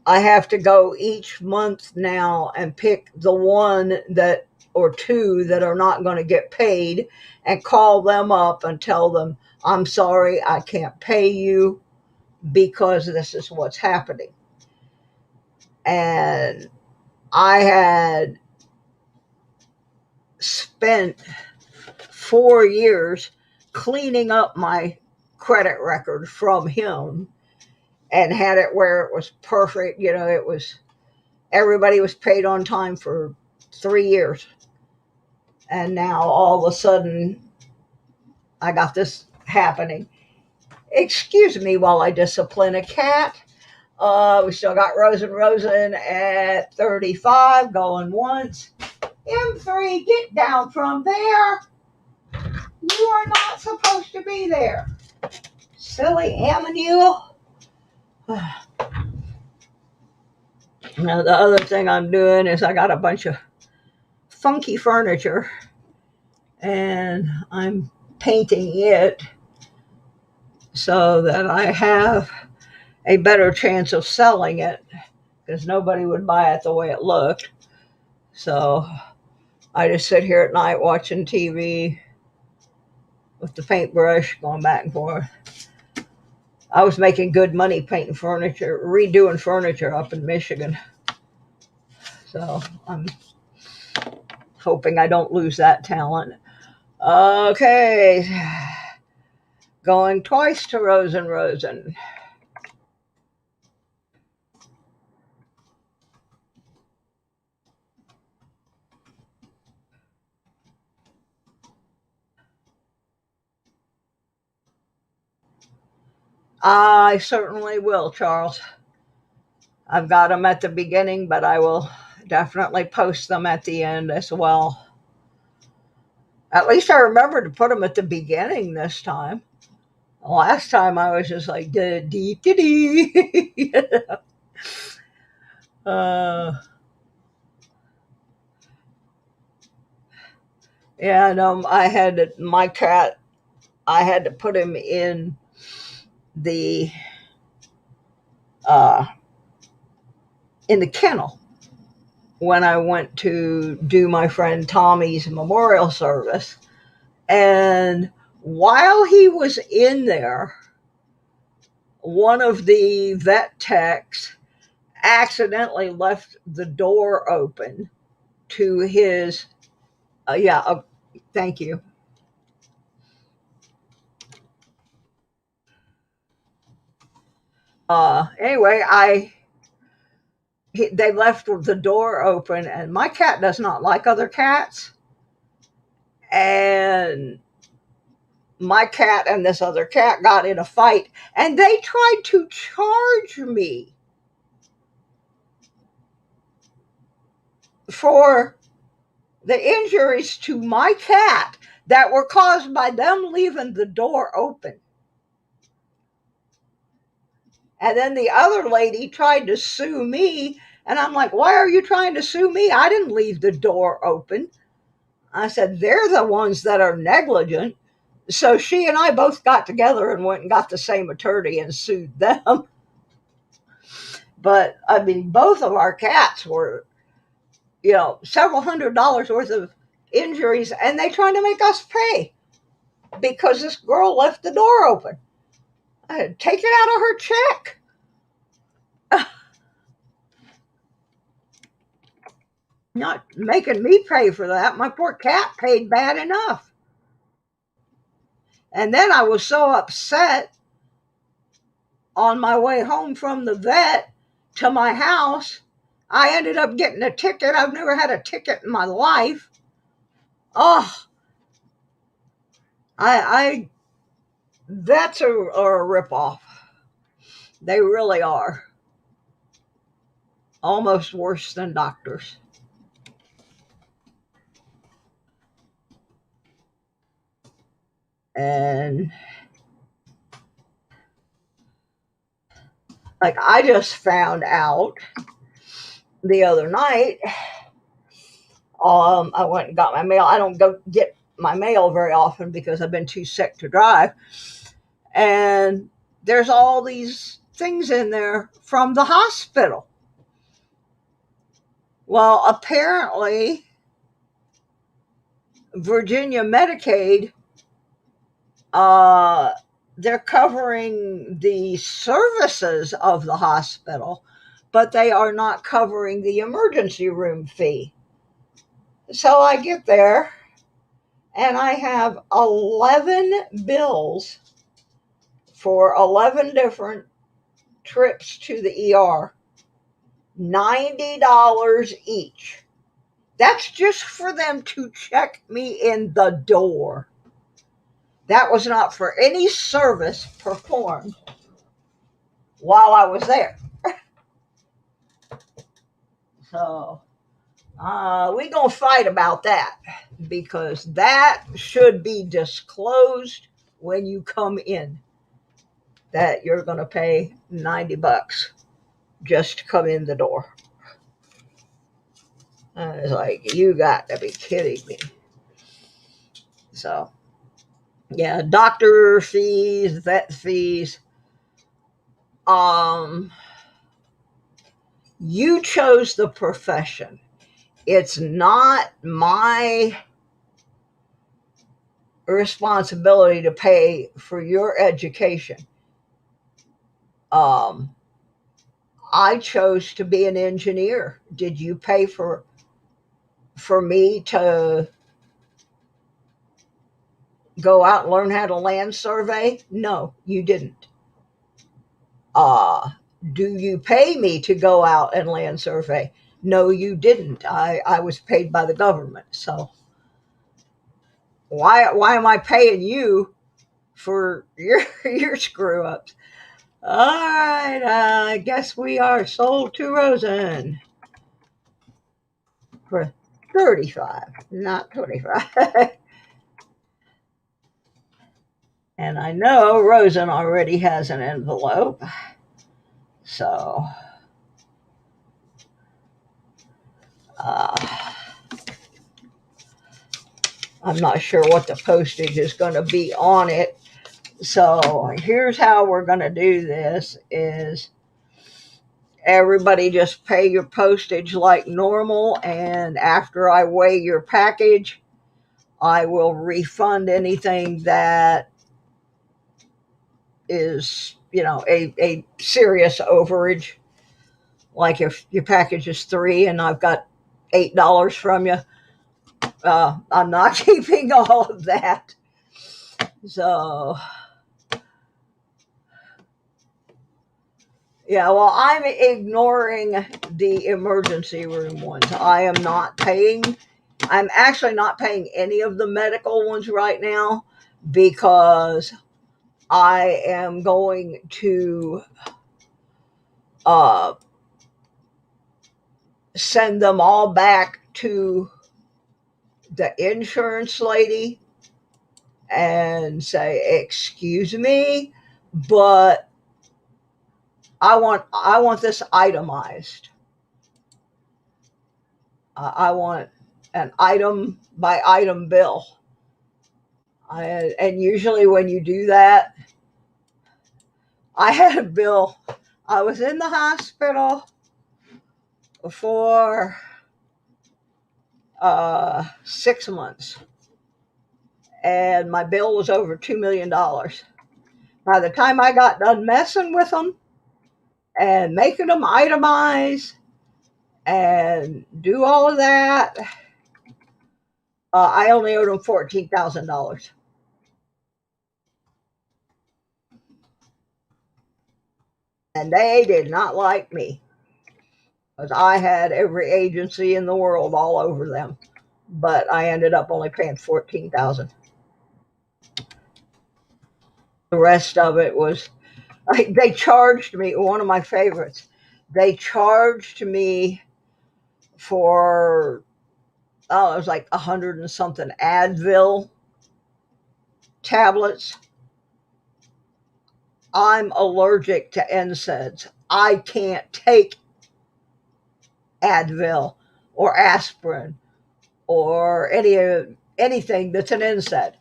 have to go each month now and pick the one that or two that are not going to get paid and call them up and tell them, I'm sorry, I can't pay you because this is what's happening. And I had spent 4 years cleaning up my credit record from him and had it where it was perfect. You know, everybody was paid on time for 3 years. And now all of a sudden I got this happening. Excuse me while I discipline a cat. We still got Rosen at 35 going once. M3, get down from there. You are not supposed to be there. Silly Ammanule. Now, the other thing I'm doing is I got a bunch of funky furniture and I'm painting it so that I have a better chance of selling it because nobody would buy it the way it looked. So I just sit here at night watching TV with the paintbrush going back and forth. I was making good money painting furniture, redoing furniture up in Michigan. So I'm hoping I don't lose that talent. Okay, going twice to Rosen Rosen. I certainly will, Charles. I've got them at the beginning, but I will definitely post them at the end as well. At least I remember to put them at the beginning this time. Last time I was just like, dee dee dee. uh, and I had my cat, I had to put him the uh, in the kennel when I went to do my friend Tommy's memorial service. And while he was in there, one of the vet techs accidentally left the door open to his, thank you. Anyway, they left the door open, and my cat does not like other cats. And my cat and this other cat got in a fight, and they tried to charge me for the injuries to my cat that were caused by them leaving the door open. And then the other lady tried to sue me, and I'm like, why are you trying to sue me? I didn't leave the door open. I said, they're the ones that are negligent. So she and I both got together and went and got the same attorney and sued them. But I mean, both of our cats were, several $100s worth of injuries, and they tried to make us pay because this girl left the door open. I had to take it out of her check. Not making me pay for that. My poor cat paid bad enough. And then I was so upset on my way home from the vet to my house, I ended up getting a ticket. I've never had a ticket in my life. Oh, I vets are a ripoff. They really are. Almost worse than doctors. And like I just found out the other night, I went and got my mail. I don't go get my mail very often because I've been too sick to drive. And there's all these things in there from the hospital. Well, apparently, Virginia Medicaid, uh, they're covering the services of the hospital, but they are not covering the emergency room fee. So I get there and I have 11 bills for 11 different trips to the ER, $90 each. That's just for them to check me in the door. That was not for any service performed while I was there. So we gonna fight about that because that should be disclosed when you come in. That you're gonna pay $90 just to come in the door. I was like, you got to be kidding me. So, yeah, doctor fees, vet fees. Um, you chose the profession. It's not my responsibility to pay for your education. Um, I chose to be an engineer. Did you pay for me to go out and learn how to land survey? No, you didn't. Uh, do you pay me to go out and land survey? No, you didn't. I was paid by the government. So why am I paying you for your screw ups? All right, I guess we are sold to Rosen for 35, not 25. And I know Rosen already has an envelope. So uh, I'm not sure what the postage is going to be on it. So here's how we're going to do this is everybody just pay your postage like normal, and after I weigh your package, I will refund anything that is, a serious overage. Like if your package is 3 and I've got $8 from you, I'm not keeping all of that. So yeah, well, I'm ignoring the emergency room ones. I'm actually not paying any of the medical ones right now because I am going to uh, send them all back to the insurance lady and say, "Excuse me, but I want this itemized. I want an item by item bill." And usually when you do that, I had a bill. I was in the hospital for 6 months, and my bill was over $2 million. By the time I got done messing with them and making them itemize and do all of that, I only owed them $14,000. And they did not like me because I had every agency in the world all over them. But I ended up only paying 14,000. The rest of it was they charged me. One of my favorites. They charged me for it was like 100 and something Advil tablets. I'm allergic to NSAIDs. I can't take Advil or aspirin or anything that's an NSAID.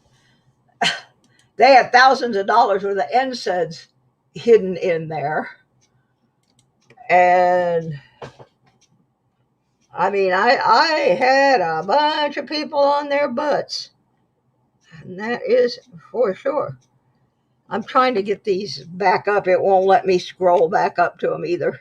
They had thousands of dollars worth of NSAIDs hidden in there. And I mean, I had a bunch of people on their butts. And that is for sure. I'm trying to get these back up. It won't let me scroll back up to them either.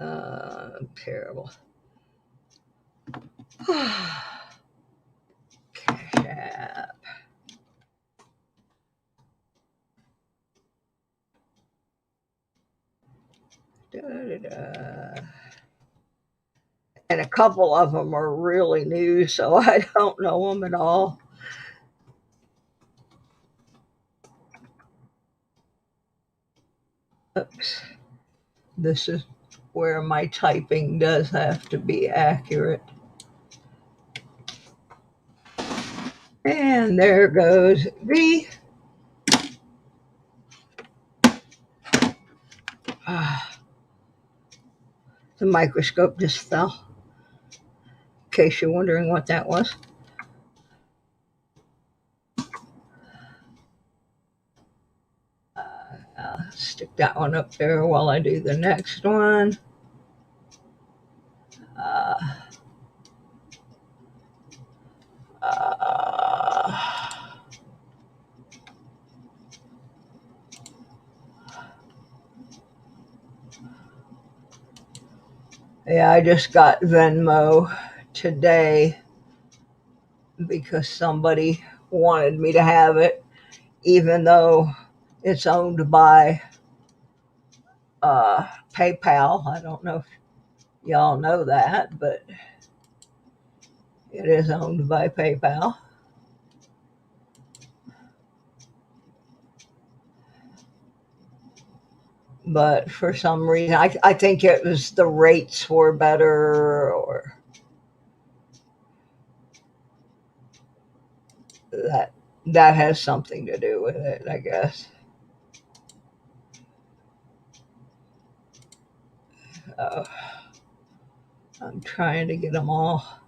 Uh, Terrible. Cash App. Da, da, da. And a couple of them are really new, so I don't know them at all. Oops. This is where my typing does have to be accurate. And there goes the the microscope just fell, in case you're wondering what that was. I'll stick that one up there while I do the next one. Uh, uh, yeah, I just got Venmo today because somebody wanted me to have it, even though it's owned by PayPal. I don't know if y'all know that, but it is owned by PayPal. But for some reason, I think it was the rates were better, or that has something to do with it, I guess. Uh, I'm trying to get them all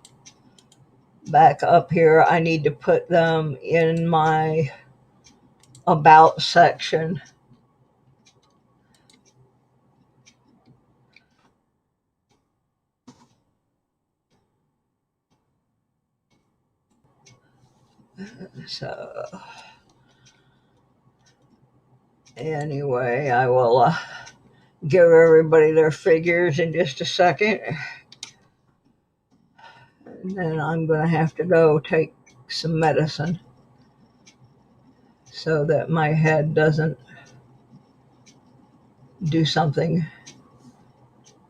back up here. I need to put them in my about section. So anyway, I will give everybody their figures in just a second. And then I'm going to have to go take some medicine so that my head doesn't do something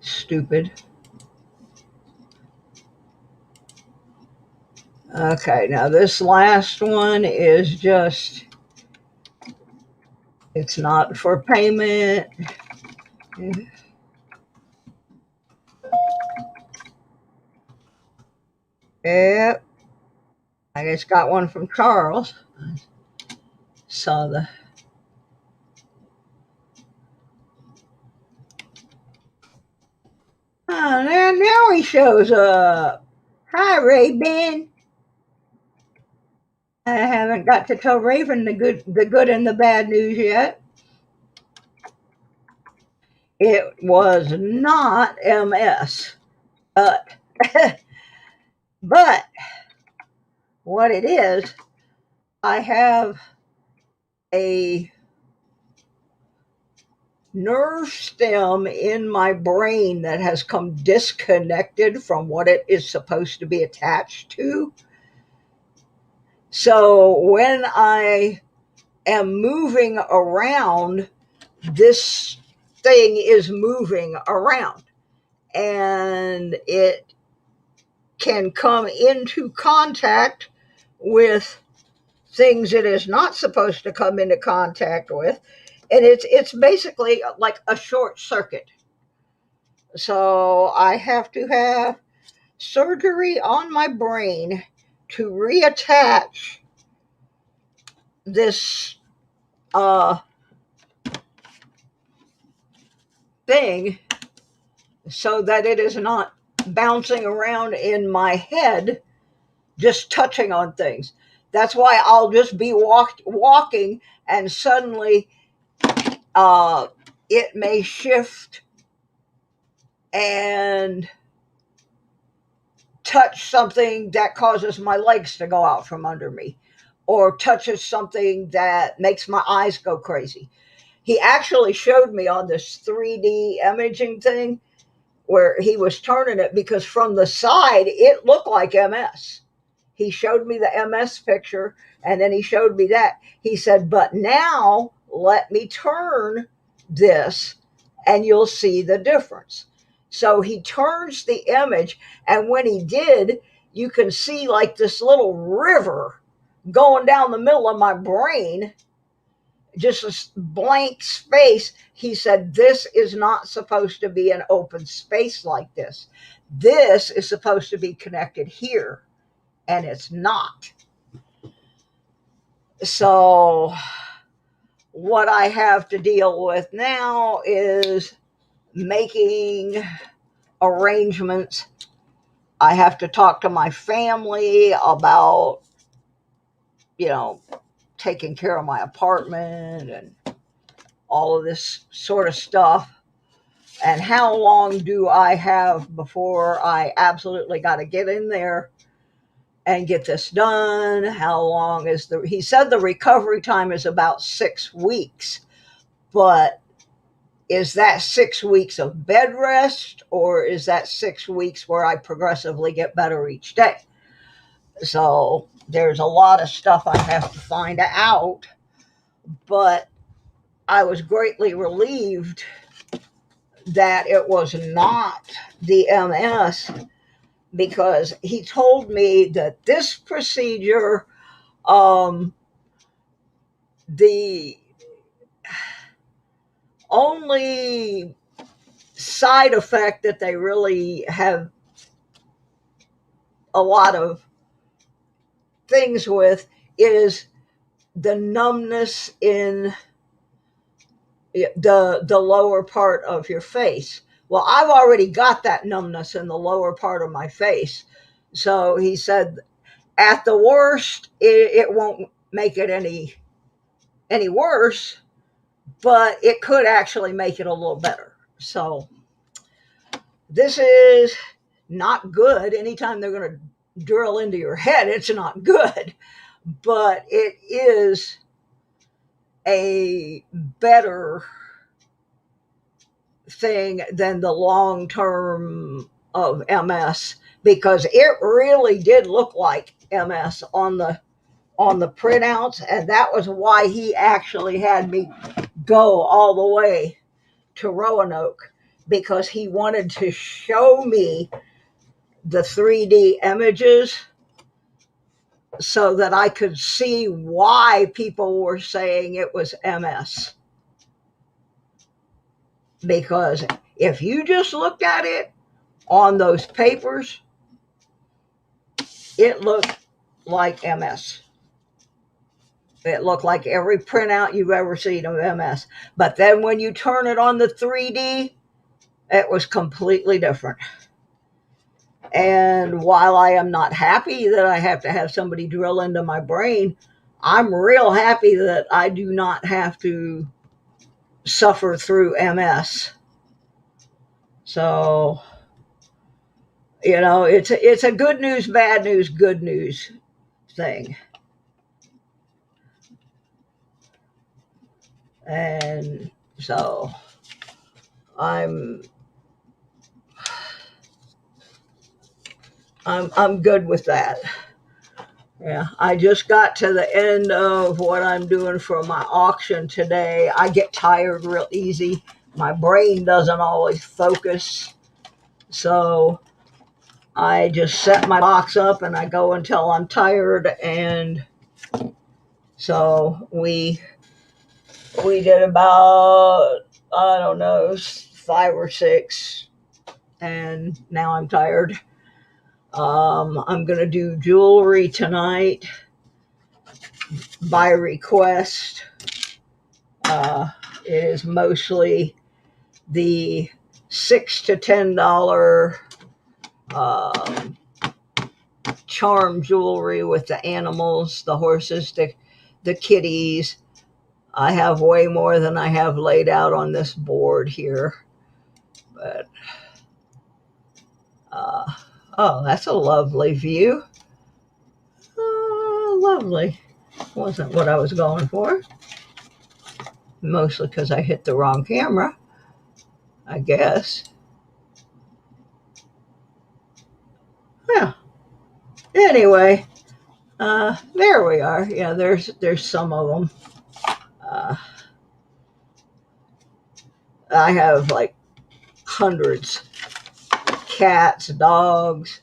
stupid. Okay, now this last one is just, it's not for payment. Yep, I just got one from Charles. Saw the and now he shows up. Hi, Ray Ben. I haven't got to tell Raven the good and the bad news yet. It was not MS, but but what it is, I have a nerve stem in my brain that has come disconnected from what it is supposed to be attached to. So when I am moving around, this thing is moving around, and it can come into contact with things it is not supposed to come into contact with, and it's basically like a short circuit. So I have to have surgery on my brain to reattach this thing so that it is not bouncing around in my head, just touching on things. That's why I'll just be walking, and suddenly it may shift and touch something that causes my legs to go out from under me, or touches something that makes my eyes go crazy. He actually showed me on this 3D imaging thing where he was turning it, because from the side it looked like MS. He showed me the MS picture, and then he showed me that. He said, but now let me turn this and you'll see the difference. So he turns the image, and when he did, you can see like this little river going down the middle of my brain. just a blank space. He said, this is not supposed to be an open space like this. This is supposed to be connected here, and it's not. So what I have to deal with now is making arrangements. I have to talk to my family about, taking care of my apartment and all of this sort of stuff. And how long do I have before I absolutely got to get in there and get this done? How long is he said the recovery time is about 6 weeks, but is that 6 weeks of bed rest, or is that 6 weeks where I progressively get better each day? So there's a lot of stuff I have to find out, but I was greatly relieved that it was not the MS, because he told me that this procedure, the only side effect that they really have a lot of things with is the numbness in the lower part of your face. Well, I've already got that numbness in the lower part of my face. So he said, at the worst, it won't make it any worse, but it could actually make it a little better. So this is not good. Anytime they're going to drill into your head, it's not good, but it is a better thing than the long term of MS, because it really did look like MS on the printouts, and that was why he actually had me go all the way to Roanoke, because he wanted to show me the 3D images so that I could see why people were saying it was MS. Because if you just looked at it on those papers, it looked like MS. It looked like every printout you've ever seen of MS. But then when you turn it on the 3D, it was completely different. And while I am not happy that I have to have somebody drill into my brain, I'm real happy that I do not have to suffer through MS. So, it's a good news, bad news, good news thing. And so I'm good with that. Yeah, I just got to the end of what I'm doing for my auction today. I get tired real easy. My brain doesn't always focus. So I just set my box up and I go until I'm tired. And so we did about, I don't know, 5 or 6. And now I'm tired. I'm going to do jewelry tonight by request. It is mostly the $6 to $10 charm jewelry with the animals, the horses, the kitties. I have way more than I have laid out on this board here. But, oh, that's a lovely view. Lovely. Wasn't what I was going for. Mostly because I hit the wrong camera, I guess. Yeah. Anyway, there we are. Yeah, there's some of them. I have like hundreds. Cats, dogs,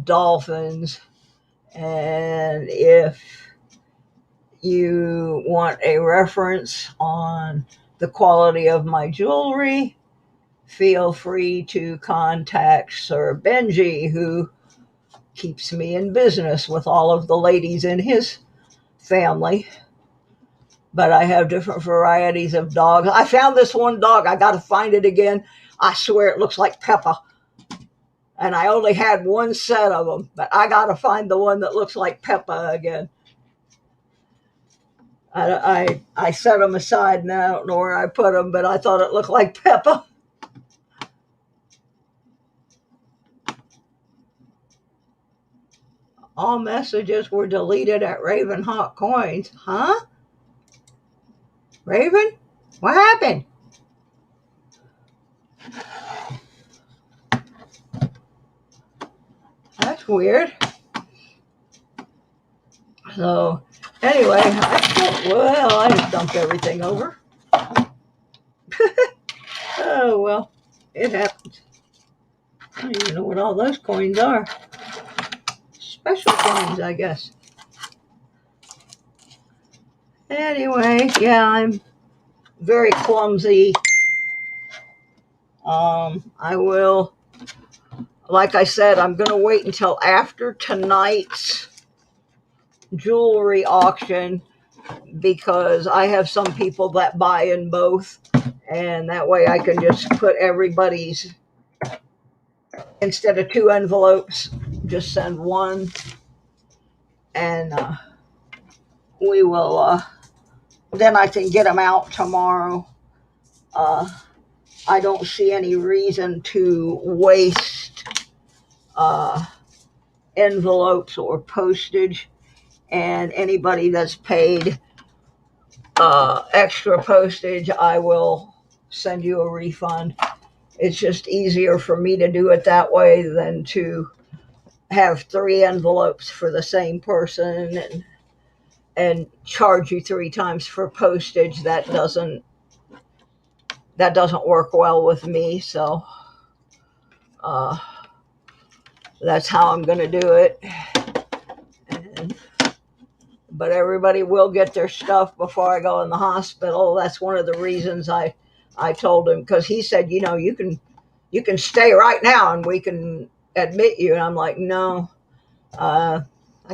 dolphins. And if you want a reference on the quality of my jewelry, feel free to contact Sir Benji, who keeps me in business with all of the ladies in his family. But I have different varieties of dogs. I found this one dog. I got to find it again. I swear it looks like Peppa. And I only had one set of them, but I got to find the one that looks like Peppa again. I set them aside, and I don't know where I put them, but I thought it looked like Peppa. All messages were deleted at Ravenhawk Coins. Huh? Raven? What happened? That's weird. So, anyway, I just dumped everything over. Oh, well, it happens. I don't even know what all those coins are. Special coins, I guess. Anyway, yeah, I'm very clumsy. I will, like I said, I'm going to wait until after tonight's jewelry auction because I have some people that buy in both, and that way I can just put everybody's, instead of 2 envelopes, just send one, and we will, then I can get them out tomorrow. I don't see any reason to waste envelopes or postage, and anybody that's paid extra postage, I will send you a refund. It's just easier for me to do it that way than to have 3 envelopes for the same person and charge you 3 times for postage. That doesn't work well with me. So that's how I'm going to do it. But everybody will get their stuff before I go in the hospital. That's one of the reasons I told him, because he said, you can stay right now and we can admit you. And I'm like, no, I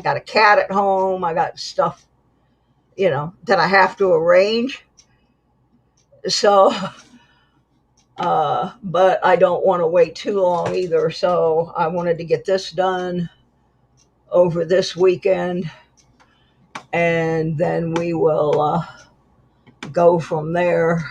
got a cat at home. I got stuff, that I have to arrange. So, but I don't want to wait too long either. So I wanted to get this done over this weekend, and then we will go from there.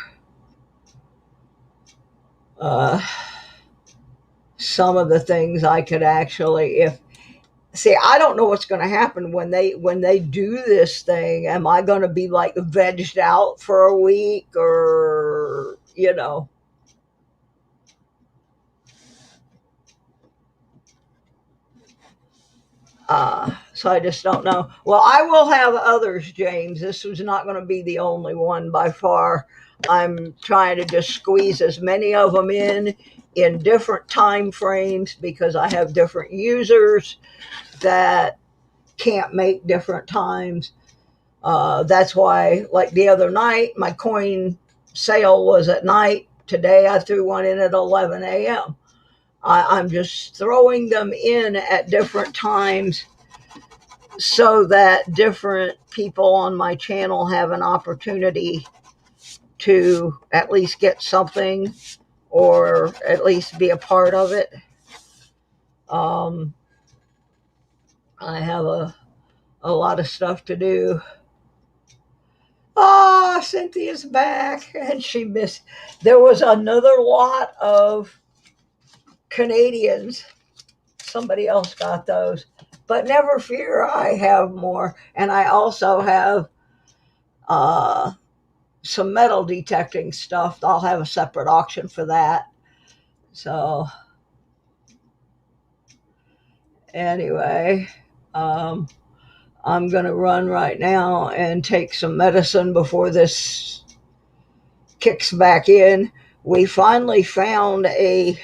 Some of the things I could actually, I don't know what's going to happen when they do this thing. Am I going to be like vegged out for a week, or so I just don't know. Well, I will have others, James. This was not going to be the only one by far. I'm trying to just squeeze as many of them in different time frames, because I have different users that can't make different times. That's why, like the other night, my coin sale was at night. Today I threw one in at 11 a.m. I'm just throwing them in at different times so that different people on my channel have an opportunity to at least get something, or at least be a part of it. I have a lot of stuff to do. Cynthia's back, and she missed. There was another lot of Canadians. Somebody else got those, but never fear, I have more. And I also have some metal detecting stuff. I'll have a separate auction for that. So anyway, I'm going to run right now and take some medicine before this kicks back in. We finally found a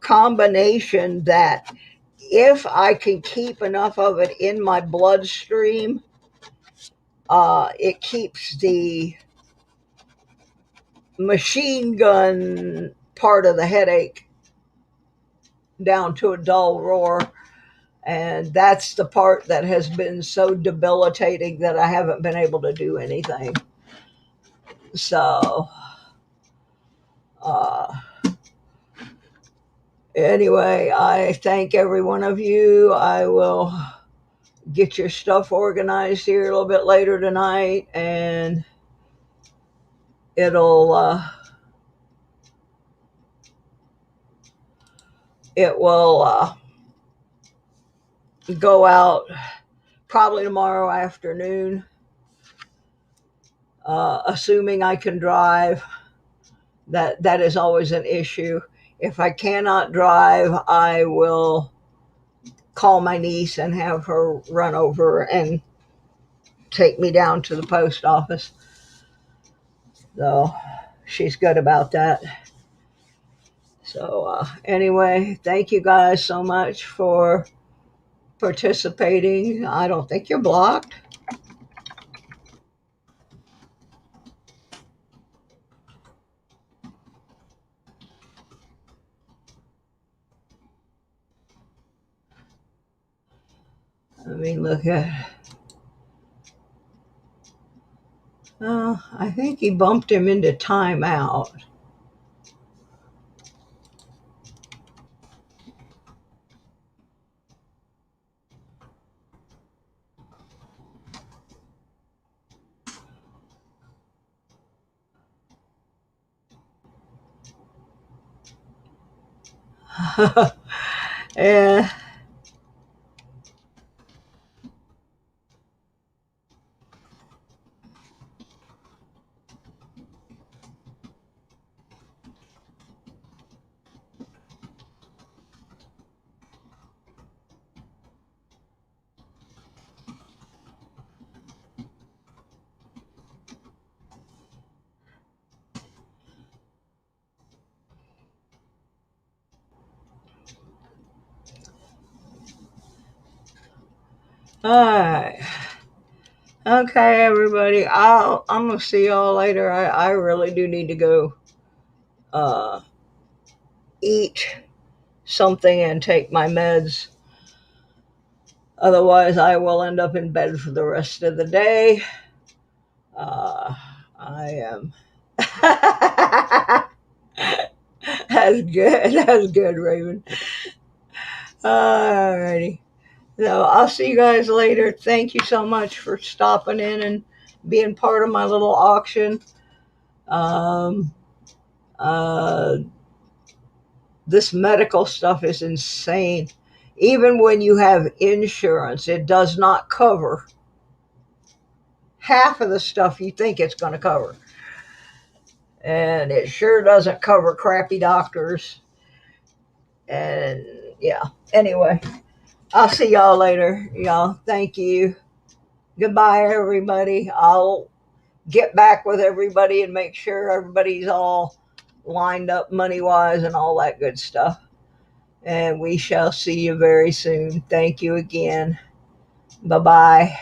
combination that if I can keep enough of it in my bloodstream, it keeps the machine gun part of the headache down to a dull roar. And that's the part that has been so debilitating that I haven't been able to do anything. So, uh, anyway, I thank every one of you. I will get your stuff organized here a little bit later tonight, and it'll it will go out probably tomorrow afternoon, assuming I can drive. That is always an issue. If I cannot drive, I will call my niece and have her run over and take me down to the post office. So she's good about that. So anyway, thank you guys so much for participating. I don't think you're blocked. Let me look at. I think he bumped him into timeout. Yeah. All right. Okay, everybody. I'm gonna see y'all later. I really do need to go uh, eat something and take my meds. Otherwise, I will end up in bed for the rest of the day. I am. That's good. That's good, Raven. Alrighty. So I'll see you guys later. Thank you so much for stopping in and being part of my little auction. Um, uh, this medical stuff is insane. Even when you have insurance, it does not cover half of the stuff you think it's going to cover. And it sure doesn't cover crappy doctors. And yeah, anyway, I'll see y'all later. Y'all, thank you. Goodbye, everybody. I'll get back with everybody and make sure everybody's all lined up money wise and all that good stuff. And we shall see you very soon. Thank you again. Bye bye.